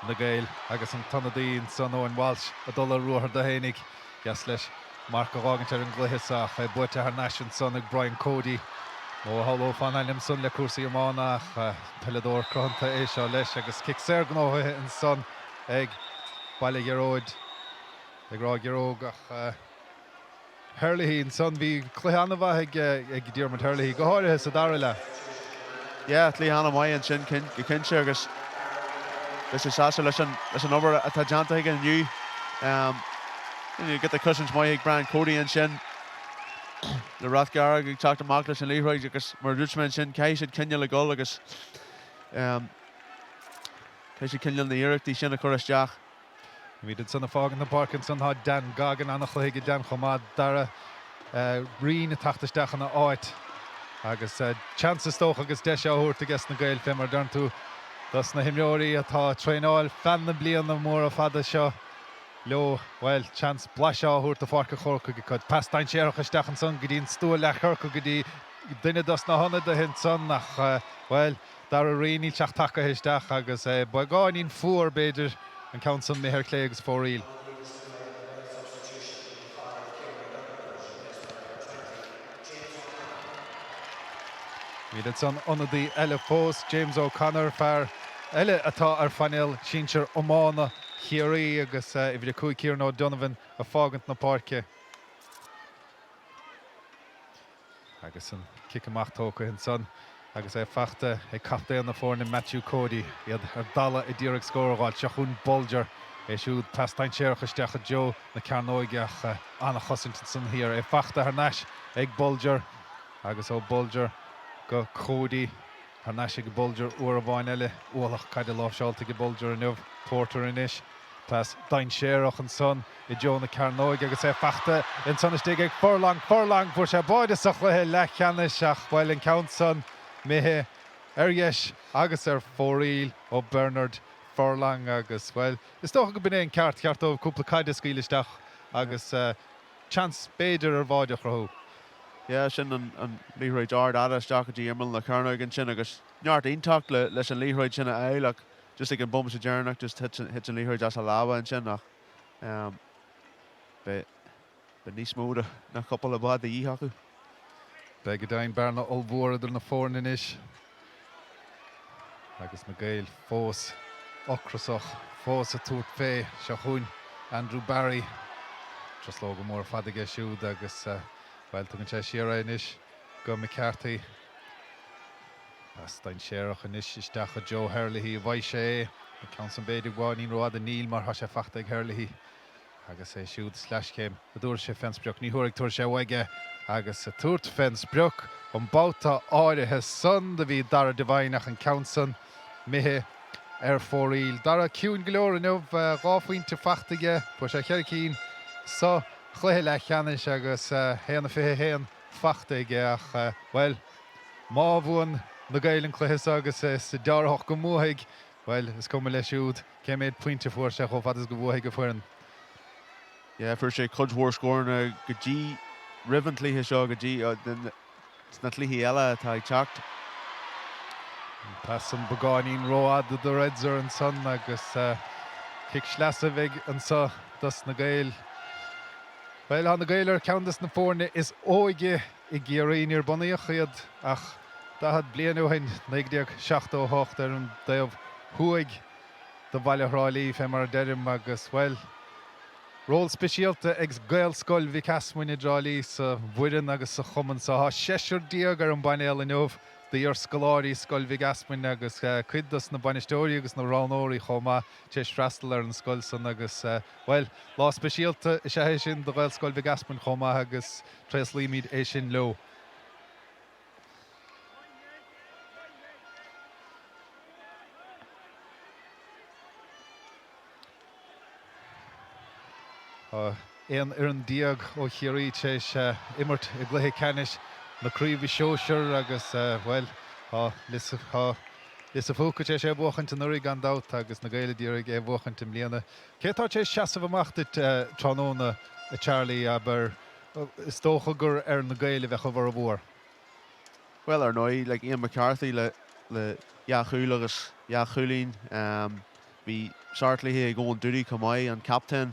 Na Gaeil agus an tanadaín san óin Walsh a dul a ruathar de hénig gas leis Mark arágant ar an gluitheach buite ar naisian son ag Brian Cody. Ó halló fan eilm sun le cuasaí amánach Peile crunta é seo leis agus kick séir gnóthe an son ag Baile Gearóid ag Rath Gearróg ach Hurley an son bhí cluicheanna bheith ag Diarmuid Hurley go háirithe sa dara le. Yeah, cluicheanna mai an sin go cinse agus leis is sása leis an obair atá deanta ag an nniu. You get the cushions mai ag Brian Cody an sin. Le Rath Gearróg ag teacht amach leis an líthreid agus mar dúirtmen sin cé siad cinneal le gol agus cé siad cinneal na iireachtaí sin a chur isteach. Bhí did sanna fágan na Páirc an son há Dan gagan annach chuige Dan chomá dara rion na tachtasteach an na áit agus chances tóch agus de seúirt a gas na Gaeil fé mar darn tú dus na himreoirí atá tréáil fan na blian na mór a fada seo lo well chance blaseáúirt a Pháirc a Chrócaigh go chud pastain séireach isteach an son go dtíon stúil le churca go dtí duine dus na honna de hin son nach well dar a rií teach take isteach agus ba gáinín fuair beidir an countsan méthir clé agus fóríl. Bhí it son onadaí eile fós James O'Connor fear eile atá ar fanil sínsir Omána Ciarraí agus I bhí cúig Kieran O'Donovan a fágant na Páirce. Agus an kick amach tóca hin son agus fachta capta na fórna Matthew Cody iad ar dala I ddíreach scóráil seachún Bolger siúd pastain séireach isteach a Joe na Ceannais ach anna chosint san hir fachta ar náis ag Bolger agus ó Bolger go Cody ar náis ag Bolger uair a bhain eile uallach caiide láseálta go Bolger in Porter inis Tás dain séireach an son I Joe na Carnoig agus fachta in sonnaistigh ag forlang fuair sé báide sa chluithe le Ceannais ach bhfuil an count son mithe dheis agus fóríl ó Bernard forlang agus bhfuil is tócha go bine an ceart ó cúpla caide scaoileisteach agus chance béidir bháide chrathú. Yeah, sin an líhróid ard adasteach dí imil na Carnoig an sin agus neart iontacht leis an líhróid sin a éileach just ag an bum sa dearnach just hit an líhróid as a láha an sin nach be níos móda na couple of bad í hacu. Be go dain Berna olbhór idir na fórnin is. Agus na Gaeil fós ocrasach fós a túirt fé se chuin Andrew Barry tras lo go mór fadige siúd agus bhfuil tugann sé Ciarraí is go McCarthy as dain séireach an isteach a Joe Herlihy bhaid sé count san beidir bháin roiad a níl mar has sé fachta ag Herlihy agus siúd slash céim a dúir sé fensbreach ní thuaigh tuair sé bhaige agus a túirt fensbreach an báta áirithe son de bhí dara divhainach an count son mithe fóríl dara ciún go leor inmh gáfaointe fachtaige pu sé cheir cín so chluithe le Ceannais agus héanana fithe héan fachtaige ach bhfuil má bhuan na Gaeil an chluiche agus sa dearthach go mthaigh bhfuil is cum le siúd cé méid pointe fuair sé cho fad is go bmthaigh go fuireann. Yeah, for sé cudhór scóirna go dtí ribantlíthe seo go dtí sna tlíthe eile atá ag teacht. Pas an bagáinín roiad do Redzar an son agus cic sleasa bheith an sa dus na Gaeil. Well an na Gaeil countdas na fórne is óige I Ciarraí níor bunaíoch iad ach da had blian óhain 1978 an daobh thuaig do bhaile hrálaí fé mar deirim agus well ról speisialta ag Gaeil scoil bhí casmuoine drálaí sa bhuireann agus sa chumann sa há séisiir díag ar an bainil inmh the ar scoláirí scoil bhí gasmuoine agus cuidas na bainisteoirí agus na ránóirí chomá té freastal ar an scoil san agus well lá speisialta is sé sin do Gaeil scoil bhí gasmuoin chomá agus tres líimiid é sin lo. Éan ar an diag ó Ciarraí téis immert I gluthe Ceannais na Craobh Sóisir agus well lis a fóca té sé bhuachant an urig an dát agus na Gaeile dírig bhuachant im líana. Cétá té seasamh amachtat tróna a Charlie aber is tócha gur ar na Gaeile bheith bhar a bhór. Well ar nói like Ian McCarthy le Iachúil agus Iachúilín bhí sartlíthe ag gón dúí cumáid an captain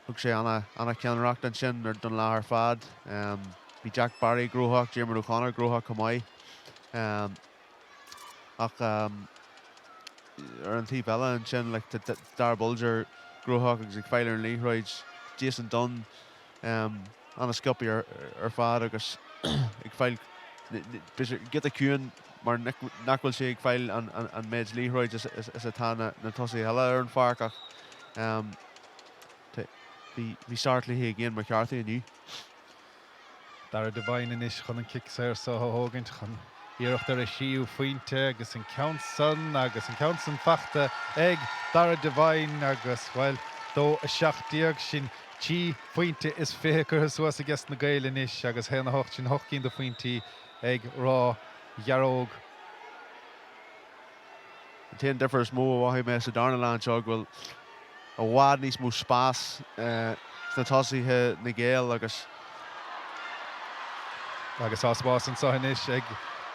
thug sé anna ceannaireacht an sin ar don láthair fad bhí Jack Barry gróthach Diarmaid O'Connor gróthach cumáid ach ar an típ eile an sin like Dar Bulger gróthach agus ag feilir an líhróid Jason Dunn anna scopi ar fad agus ag feil get a cúin mar nachhfuil sé ag feil an méid líhróid is atá na tosaí heile ar an Pháirc ach bhí sartlíthe ag Ian McCarthy aniu. Dar a divhain is chun an kick séir sa thógant chun iirecht ar a siú faointe agus an count son fachta ag dar a divhain agus well dó a seachtaíag sin tí faointe is fithe chur suas a gceist na Gaeil inis agus héanna hocht sin hochcín do faointí ag Rath Gearróg. Téan differs mó bhaithí me sa Darnaland seo bhfuil a bhád níos mó spás na tosaíthe na Gaeil agus áspás an sahanis ag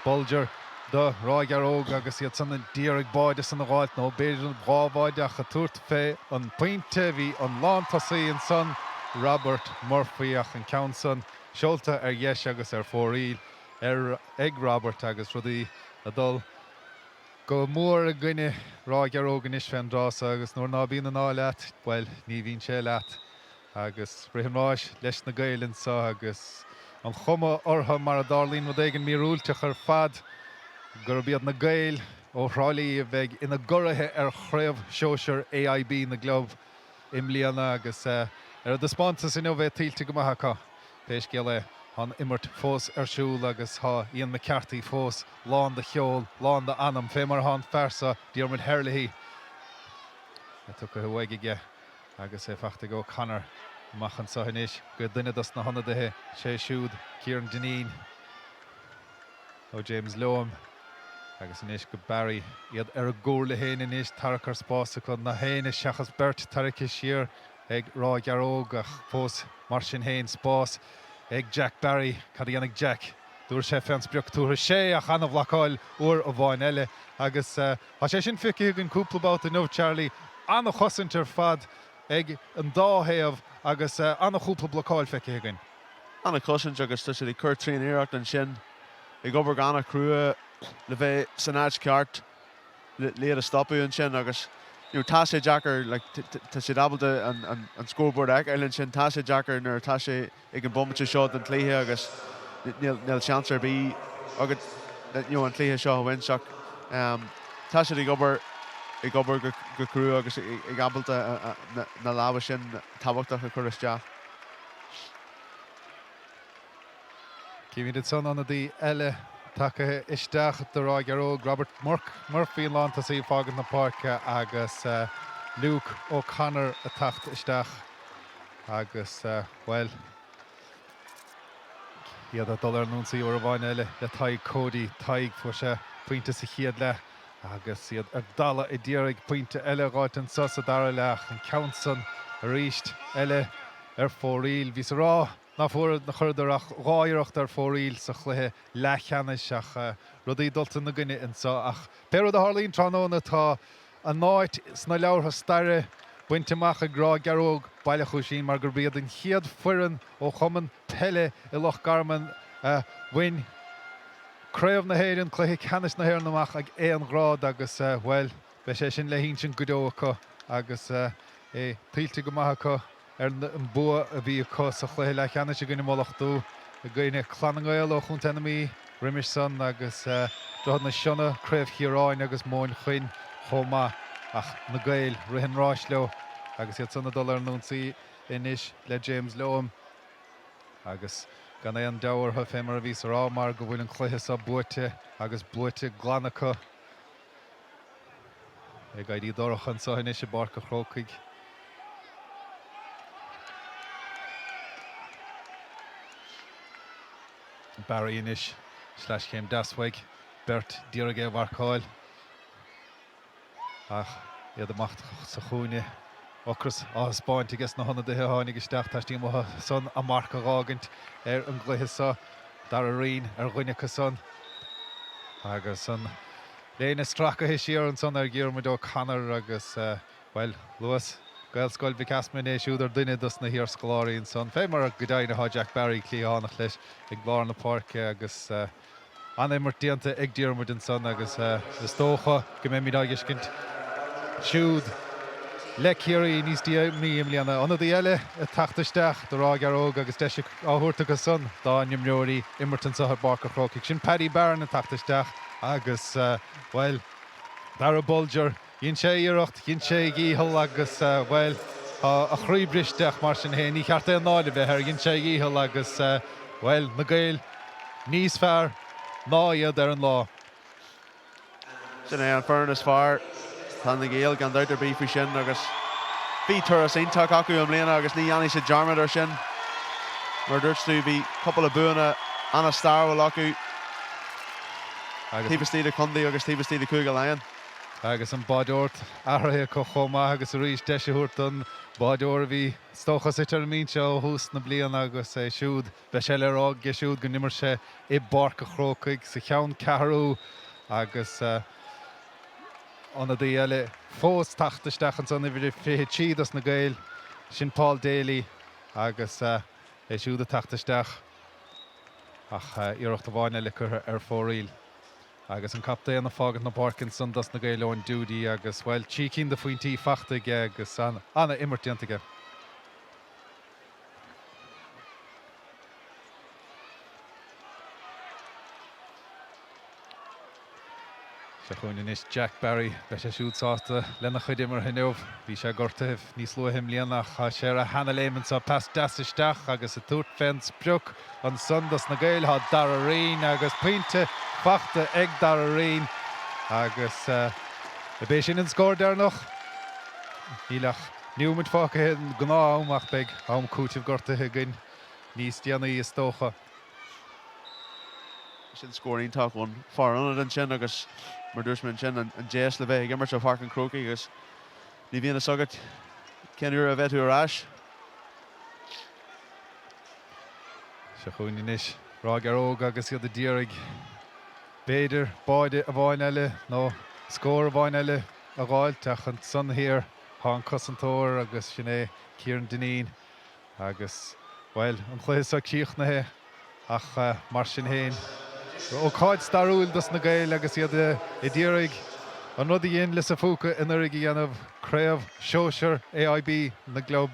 Bulger do Rath Gearróg agus iad sanna díreach báide san na gáilt nó beidir an bhábáideach a túirt fé an pointe bhí an lán tosaí an son Robert Murphy ach an count son seolta ar dheis agus ar fóríl ag Robert agus rudaí a dul go mór a gcuine Rath Gearróg an is fein drása agus nuair ná bíon an á leat well ní bhíonn sé leat agus rihamráis leis na Gaeilinn sa agus an chuma ortha mar a darlín mod éigen míúilteach ar fad gur bíad na Gaeil ó thrálaí a bheith ina gorathe ar chraobh Sóisir AIB na glob im líana agus ar a despántas in bheith tílte go maithacha péis geile an immert fós ar siúil agus há Ian McCarthy fós lán de cheol lán de anam fé mar hán fersa Diarmaid Herlihy tu go bhhaigige agus fachta go Conor machchan sa inis go duine das na honna de sé siúd Kieran Deneen ó James Loam agus inis go Barry iad ar a ggóir le héin inis tarachar spása chun na héine seachas bert taraice siar ag Rath Gearróg ach fós mar sin héin spás ag Jack Barry cad dhéanamh Jack dúir sé fens beag túair sé a chanamh leáil uair a bháin eile agus tá sé sin fici an cúplabát in nómh Charlie anna chosantar fad ag an dáthéamh agus anna chúpla blocáil fici againn. Anna cosint agus tá sé cur tríonaíocht an sin ag obair ganna crua le bheith san áid ceart léad a stopú an sin agus tá sé Jackar tá sé dabalta an scoreboard ag eilinn sin tá sé Jackar nuair tá sé ag an bombate seo an tlíthe agus níl seansar bí agad an tlíthe seo bhain seach tá sé ag obair go crú agus ag abalta na láha sin táhachtach a chur isteach. Cíhíad son anna dí eile take isteach de Rath Gearróg Robert Murphy an lánta sí fágan na Páirc agus Luke O'Connor a tacht isteach agus well iad a dul ar núnsaí ó a bhain eile le taigh Cody taigh fu sé pointe sa chiad le agus iad ar dala I ddíraigh pointe eile ráit an sos a dara leach an Counson a ríist eile ar fóríl ví sa rá na fuair na chuidirach ráireacht ar fóríl sa chluthe le Ceannais ach rudaí dulta na gine in sa ach Péad a Harlín tróna tá an náid sna leabhartha staire buinteach ag Rath Gearróg-Baile Chuisín mar gur bíad an chiad fuireann ó chumann Peile I Loch Garman win Craobh na hÉireann cluiche Ceannais na hÉireann amach ag éan grád agus well be sé sin le hín sin godó acu agus tílte go maithe acu ar an bua a bhí acu sa chluiche le Ceannais a gine molachtú a gine chlanangail ó chun enamí riimiis san agus drochad na sionna Craobh Chiaráin agus móin chuin chomá ach na Gaeil rihan ráis leo agus iad sanna dul ar núnsaí inis le James Loam agus gan é an daabhartha fémar a bhí sa rá mar go bhfuil an chluiche sa buaite agus buaite glanacha ag gaidí dorachan sa inis a Páirc a Chrócaigh. Barry inis / céim dashaig Bert díraige bharcáil ach iad amach sa chúine ochras Spáint agus na honna de háinnig isteach táistí motha son a marca rágant ar an gluiche sa dar a rion ar ghuiine son agus san léana strachathe siar an son ar Diarmuid O'Connor agus well Luas Gaeil scoil bhí casmin é siúdar duine dus na híor scoláirín son fé mar go daine há Jack Barry clíánach leis ag glár na Páirc agus anna mar díanta ag Diarmuid an son agus is tócha go mé míad agiscint siúd le Kerry níos díomí líana anna dí eile a tachttaisteach do Rath Gearróg agus deise áthúirta go son dá nimneoirí immertan sa Páirc a Chrócaigh sin Paddy Barron a tachttaisteach agus well dar a bolger Dhéann sé iirecht, dhéann sé gíthal agus well a chríbristeach mar sin héin, ní cheart é an náide bheith ar dhéann sé gíthal agus well na Gaeil níos fearr ná iad ar an lá. Sin é an fearnas fearr tá na Gaeil gan d'oitar bí faoi sin agus bí turas ionach acu am léana agus ní anna sé dearmad ar sin mar dúirt tú bhí couple of buanna anna starhfuil acu tíbastí de Condaí agus tíbastí de Cúige Lion. Agus an bádóirt ahrathe có chomá agus a ríis deisiúirt an bádóir a bhí stochas itar mín seo hús na blian agus siúd be sé le rág ge siúd go nimmer sé I Páirc a Chrócaigh sa cheann ceathrú agus anna dí eile fós tachttaisteach an son I bhí fiche tíad as na Gaeil sin Paul Daly agus siúd a tachttaisteach ach iirecht a bháine le chutha ar fóríl. Agus an capta na fágad na Páirc son das na Gaeil ón dúdaí agus well tícinn de faointí fachtaige agus anna immertíantaige. Se chuin inis Jack Barry be sé siúdsásta lena chuid immer hinneomh bhí sé gortaibh níos luathim líanach a sé a hena léman sa pas dasisteach agus a túirt fens breoch an son das na Gaeil há dar a rion agus pointe fachta ag dar a rion agus bé sin an scór dar noch Nílach níúmid fácha gná amach beag am cúteamh gortathe gin níos déanaí is tócha. Sin scoring talk one far on an sin agus mar dúirsmin sin an Jess le bheith gimmar se Pháirc an Crócaigh agus ní bhíon agat ceanúr a bheitú arás. Se chuin inis Rath Gearróg agus iad a díraigh béidir báide a bháin eile nó scór a bháin eile a gháil teach an son hir há an cosantóir agus sin é Ciarán Dinín agus well an chléasach síochnathe ach mar sin héin. Ó cáid starúil dus na Gaeil agus iad i díraigh an rud a dhéon lis a fúca inar ag dhéanamh Craobh, Sóisir, AIB na glob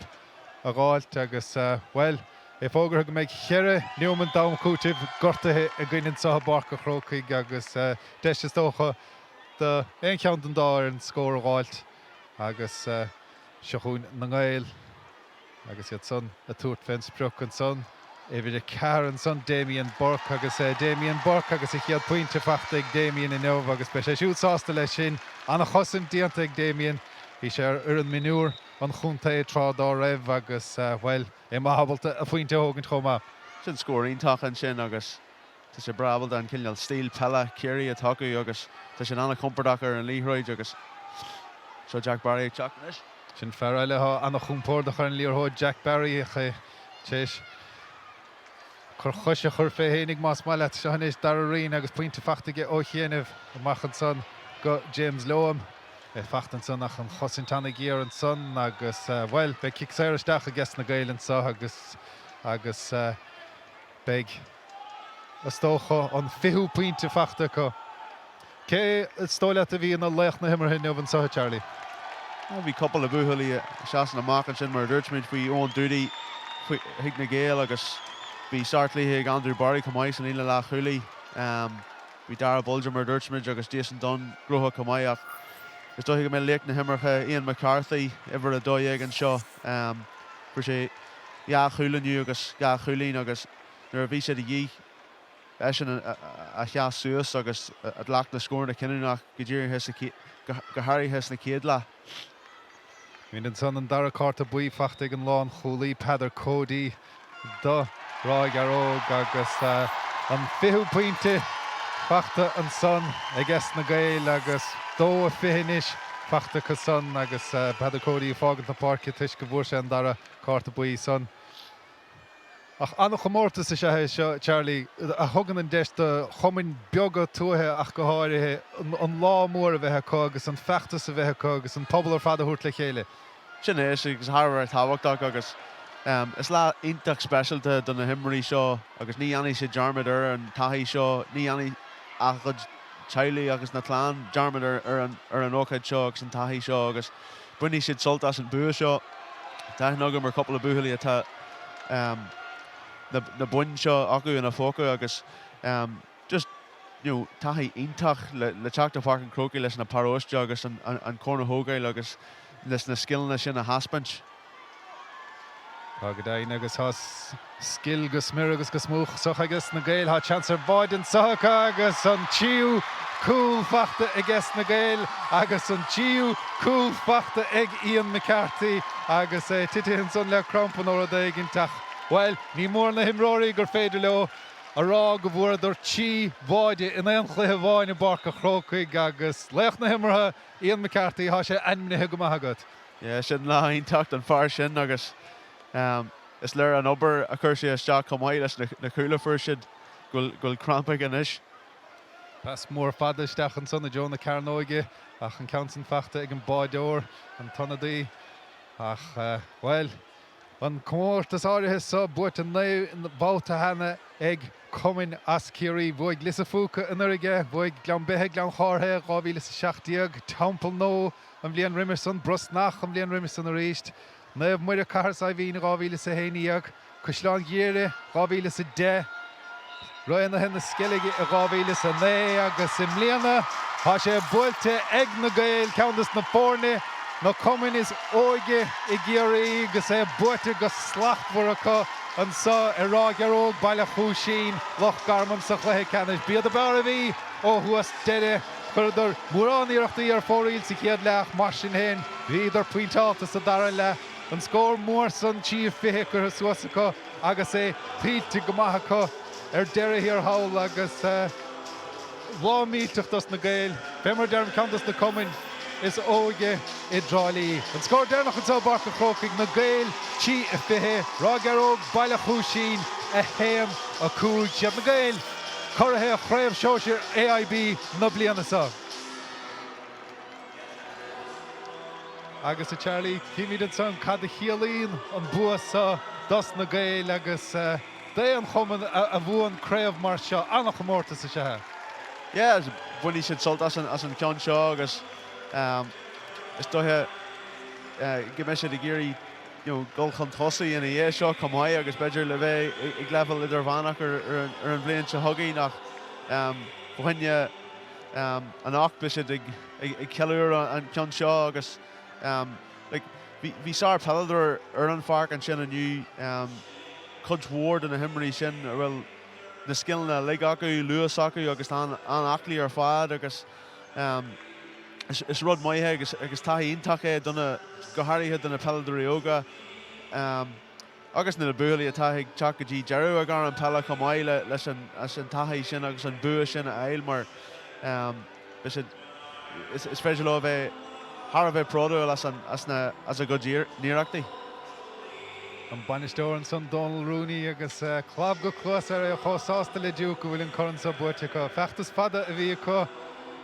a gháilt agus well é fógur go méid cheire níoman dám cúteamh gortathe a gcuineann sa Páirc a Chrócaigh agus deis is tócha de éon ceann an dáir an scór a gháilt agus se chuin na Gaeil agus iad son a túirt féin sprioc an son bhí cearan son Damien Burke agus Damien Burke agus I chiad pointe fachta ag Damien in nemh agus be sé siúsásta lei sin anna chosan díanta ag Damien hí sé ar an minúr an chunta trá dá raibh agus well é maithabalta a pointe ógant chomá. Sin scoring talk an sin agus tá sé brabal an cinneal stíl Peile Kerry a taú agus tá sin anna compordachar an líthroid agus seo Jack Barry ag teachnis. Sin fear eile anna chumpórdach ar an líorthóid Jack Barry a téis chur chuise chur fé hénig más maiile se hanéis dar a rion agus pointe fachtaige ó chéanamh amachchan son go James Loam fachtan son nach an chosintanna géar an son agus well be kick séiristeach a gas na Gaeil an sa agus beag a stócha an fiú pointe fachta go. Cé stóile a bhí an leach na himar hin an sa Charlie. Bhí couple a búthaí seaan amachchan sin mar dúirtmid faoi ón dúdaí hiic na Gaeil agus bhí sartlaithe ag Andrew Barry cumáid san ile le chuúlaí. Bhí dar a bolger mar dúirtmid agus díos an don grutha cumáid ach gus dóigh go mé léic na himarcha Ian McCarthy ibar a dóigh an seo fu sé chuúlaniu agus chuúlín agus nuair a bhí sé a dhí sin a cheas suas agus a leach na scór na cinúnach go ddíirthe go hairithe na céad le. Bhín an son an dara carta buí fachta ag an lán choulaí Peadar Cody do Rath Gearróg agus an fiú pointe fachta an son ag na Gaeil agus dó a fihinis fachta go son agus Peadar Cody fágant na Páirc tuis go bhfuair sé an dara carta buí son. Ach anna chomórtas is seo Charlie a thugan an deis de chomin beaga tuathe ach go háirithe an lá mór a bheitthe có agus an feachtas a bheitthe có agus an pobl ar fada thuirt le chéile. Sin é agus Harvard táhachtach agus is lá intach specialte don na himmarí seo agus ní anna sé dearmid ar an taithí seo ní anna achad teili agus na tlán dearmid ar an óchaid seo agus an taithí seo agus buine siad soltas an bua seo taith nóga mar couple a buúthaí atá na buin seo acu in a fóca agus just taithí intach le teachta Pháirc an Crócaigh leis na paróiste agus an córna hógail agus leis na skillna sin a haspant. Tá go dainn agus has skill go smir agus go smúch soch agus na Gaeil há chance ar báid an socha agus an tíú cool fachta ag na Gaeil agus an tíú cool fachta ag Ian McCarthy agus tití son le crampan ó a dagintach. Well, ní mór na himróí gur féidir leo a rá go bhfuair idir tí báide in éon chluthe bháin na Páirc a Chrócaigh agus leach na himmartha Ian McCarthy há sé ainmnithe go maithagad. Sin láon tacht an fear sin agus is leir an obair a chuir sé isteach cumáid leis na cúla fuair siad gúil crampach inis. Pas mór fada isteach an son na Joe na Carnóige ach an countin fachta ag an báideoir an tonadaí ach well an comórtas áirithe sa buirt an neu in báta hana ag cumin as Ciarraí bhuaig lisa fúca in aige bhuaig glan bethe glan cháthair 2017 tampel nó an bblion Rimerson brusnach an bblion Rimerson a réist Naibh muir a cahar sa bhín 2011 Cúisleán Ghearre 2010 roiann na hen na scileige a 2009 agus im mbliana há sé builte ag na Gaeil ceantas na fórne nó cumin is óige I Ciarraí agus buite go slachtmhar acu an sa I Rath Gearróg-Baile Chuisín Loch Garman sa chluiche Ceannais. Bíad a bear a bhí ó thuas deire chuidir mórráníochtaí ar fóraíil sa chéad leach mar sin héin, bhí idir puinteálta sa dara le an scór mór san tíomh fiche gur suasa acu agus é tríte go maithe acu ar deireadh hir hawl agus bhámíteachtas na Gaeil. Bemar derm cantas na cumin is óige I drálaí. An scór dénach an Páirc a Chrócaigh na Gaeil tí a fiche, Rath Gearróg-Baile Chuisín a hÉireann a cúig. Siad na Gaeil Corthaithe a Craobh Sóisir AIB na bliana sa. Agus a Ciarraí cíimiad an son cad a chialín an buasa das na Gaeil agus dé an chuman a bhuan Craobh mar seo annach mórta sa sethe. Yeah, as buí sin sult as an ceann seo agus is dóthe go me sé de géirí golchan tosaí ina dhé seo comhaid agus beidir le bheith ag leibhil idir bhanach ar an bblion se thugaí nach bhaine an achbise ag ceúr an ceann seo agus bhí sár peidir ar an Pháirc an sin aniu chud mhór in na himraí sin ar bhfuil na skillna le acu, luas acu agus an aclaí ar fád agus is rud maithe agus taithí iontacha donna go háirithe donna peidir óga agus na buaí a taigh teachadí dearú a gar an peile comhaid leis an taithí sin agus an bua sin a éil mar is féidir le bheith Har a bheith pródú as a go níireachtaí. An banisteoir an son Donald Rooney agus chlab go chlós ar a chosásta le dú go bhfuil an chorann sa buirte acu. Feachtas fada a bhí acu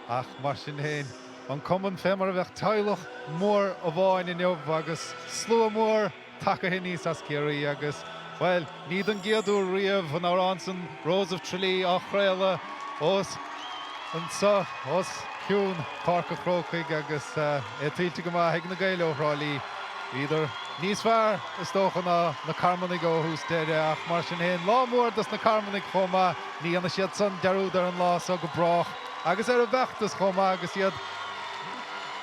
ach mar sin héin. An cumann fémar a bheith teilech mór a bháin in neamh agus slua mór take níos as Kerry agus well, níd an géadú riamh an árán san Rose of Tralee á chréile os an sa os ciún Páirc a Chrócaigh agus títe go maith ag na Gaeil óthrálaí. Idir níos fearr is tócha na Carmanig ó hús deire ach mar sin héin lámór das na Carmanig chomá ní anna siad san dearúd ar an lás a go brach agus ar a bheachtas chomá agus iad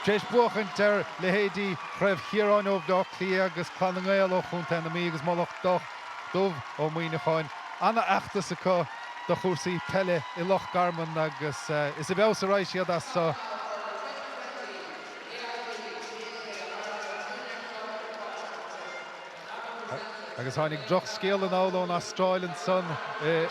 tréis buchant ar le héadí Rath Gearróg-Baile Chuisín agus Clan Gaeil ó chunta na mí agus molach dómh ó muoine cháin anna achtas acu do chósaí Peile I Loch Garman agus is a BEO sa ráis siad as sa agus tháinig droch scéal an áil ón Austrálinn son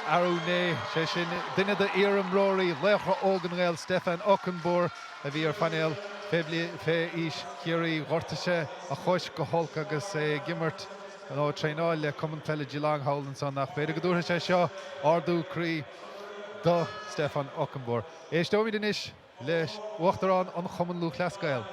arúné sé sin duine de éireann róirí léachra ógan Gaeil Stefan Ockenbohr a bhí ar fanéil fé ís Ciarraí ghortaise a chuis go holc agus gimmert an á tréáil le cumann Peile Geelong Howland son nach féidir go dútha sé seo ardú crí do Stefan Ockenbohr. Éistóid inis leis uachtarrán an chumann Luach Gaeil.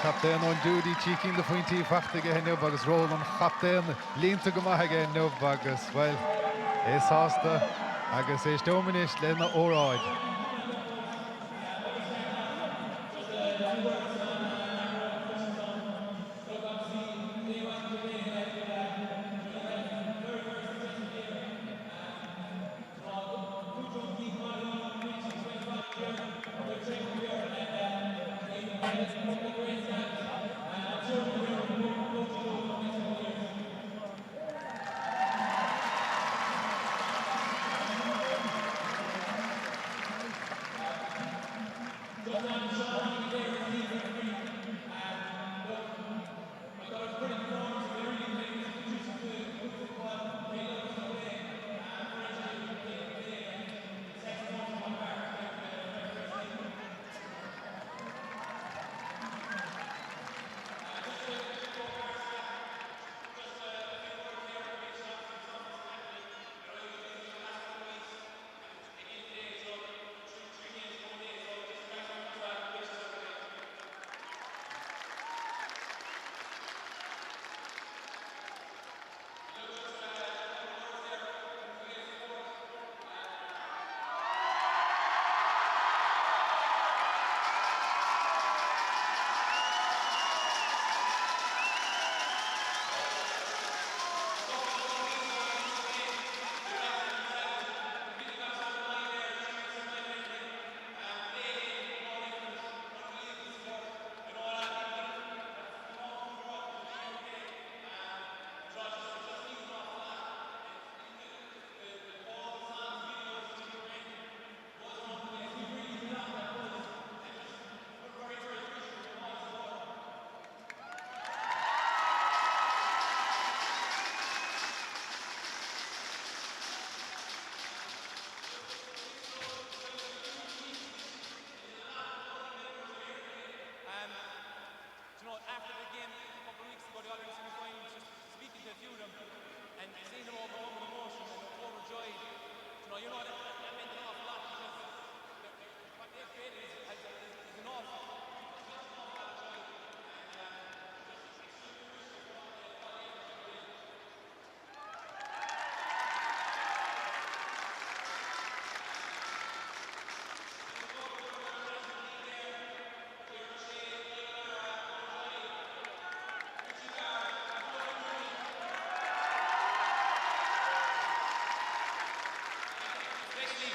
Captain on duty cheeking the pointy fachta ge hennev agus roll an captain línta go maithe ge hennev agus well is hásta agus é stómanis lena óráid.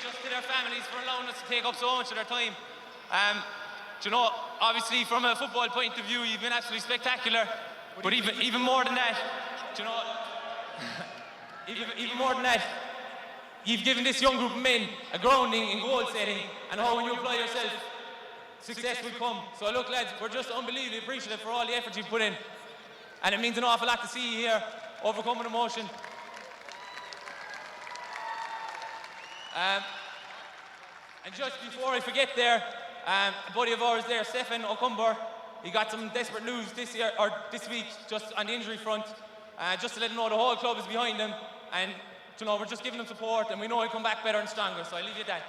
Just to their families for allowing us to take up so much of their time. Do you know, obviously from a football point of view, you've been absolutely spectacular. But even more than that, do you know, even more than that, you've given this young group of men a grounding in goal setting and how when you apply yourself, success will come. So look lads, we're just unbelievably appreciative for all the effort you've put in. And it means an awful lot to see you here, overcoming emotion. And just before I forget there, a buddy of ours there, Stefan O'Cumber, he got some desperate news this week, just on the injury front, just to let him know the whole club is behind him, and you know, we're just giving him support, and we know he'll come back better and stronger, so I'll leave you at that.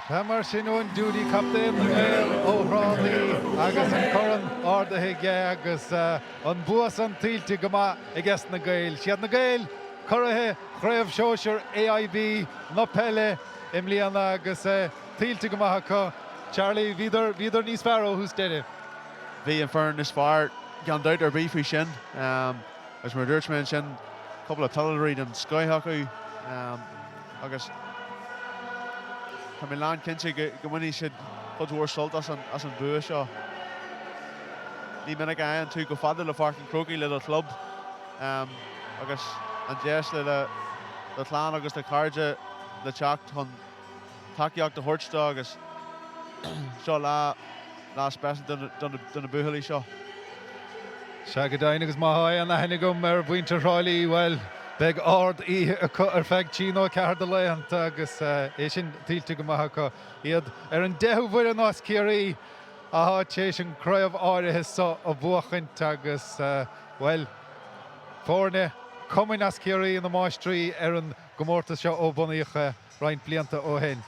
Hammer Shinun, Judy Captain, O'Reilly, agus an Curran, Ordaigh agus an Buas an Tílte Gama, agus na Gaeil. Siad na Gaeil, Craobh, Craobh Sóisir, AIB, na Peile, Imliana agus Tílte Gama haka. Charlie, vidar nís fearó, who's dead? Bhí an fearn is fear, gan doubt ar bhí sin. As mar dúirt me sin, couple of Pellery and Sky Hockey, agus Tá mé lán cinnte go bhain siad chud mhór sult as an bua seo. Ní minic aon tú go fada le Pháirc an Crócaigh le club. Agus an deis le tlán agus le cairde le teacht chun takeíocht de thuirtá agus seo lá speisial donna buachailí seo. Se go dainn agus maithe an aithne gom buinte Ráilí, well, beg ard feg Chino ceard leiant agus sin Tílte go maithe iad an 10 bhuiir an as Ciarraí a tééis an Craobh áirithe so a bhuachant agus well, fórne cumin as Ciarraí in na maistrí an gomórta seo ó bunaíocha roinn blianta ó hen.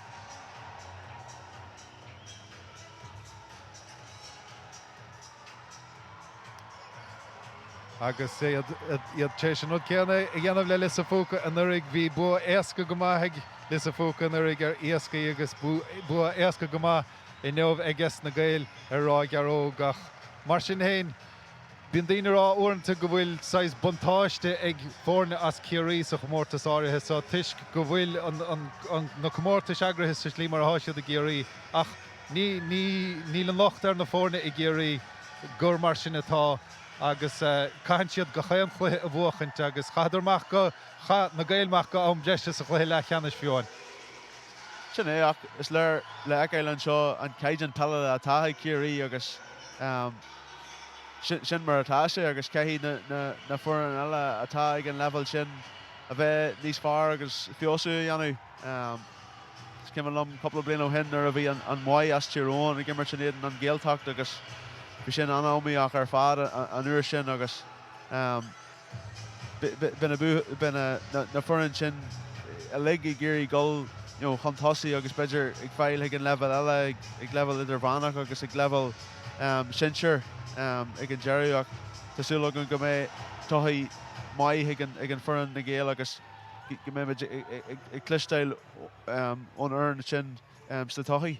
Agus iad tééis an céanna I dhéanamh le lis a fóca an uirigh bhí bua éasca go maithaigh lis a fóca an uirigh ar éasca agus bua éasca go maith I neamh agus na Gaeil ar Rath Gearróg ach mar sin héin bíonn daoine rá uaireanta go bhfuil sais buntáiste ag fórne as Ciarraí sa chomórtas áirithe so tuisc go bhfuil na chomórtas eagraithe sa slí mar háisiad a Ciarraí ach ní an locht ar na fórne I Ciarraí gur mar sin atá agus caiint siad go chéan chluithe a bhuachant agus chaidirmach go na Gaeilmach go am deiste sa chluithe le cheannis fiúin. Sin é ach is le Gaeil an seo an caiidean Peile atá Ciarraí agus sin mar atá sé agus caihí na furan eile atá ag an level sin a bheith níos fearr agus fiosú dhéanamh. Céim lom couple bliain ó hin ar a bhí an mhaid as tíorón ag immer sin éan an Gaeltacht agus bhí sin anóíach ar fad an uair sin agus na furan sin a lig I géirí gol chuntásaí agus beidir ag fáil ag an level eile ag level idir bhánach agus ag level sinseir ag an Jerry ach tásúla go mé tuthaí maith ag an furan na Gaeil agus go mé ag clisteil ón uirn sin sa tuthaí.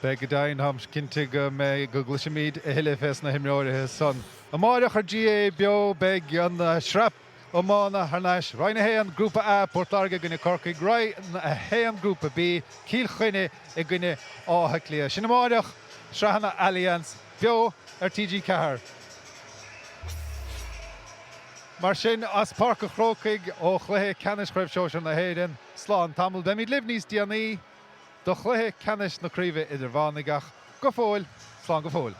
Beg go dainn hams cinnte go mé go gluisimíd a thuile fes na himráirithe son. A máireach ar GAA BEO beg an shrap ó mána Ceannais. Roinn a hÉireann grúpa A Portlarga gine Crócaigh, roinn a hÉireann grúpa B Cíl chuine I gine átha clia. Sin a máireach Sreathna Alliance BEO ar TG4. Mar sin as Páirc a Chrócaigh ó chluithe Ceannais Craobh Sóisir na hÉireann slán tamil de míad libh níos déanaí do chluithe Ceannais na críomh idir bhánigach go fóil, slán go fóil.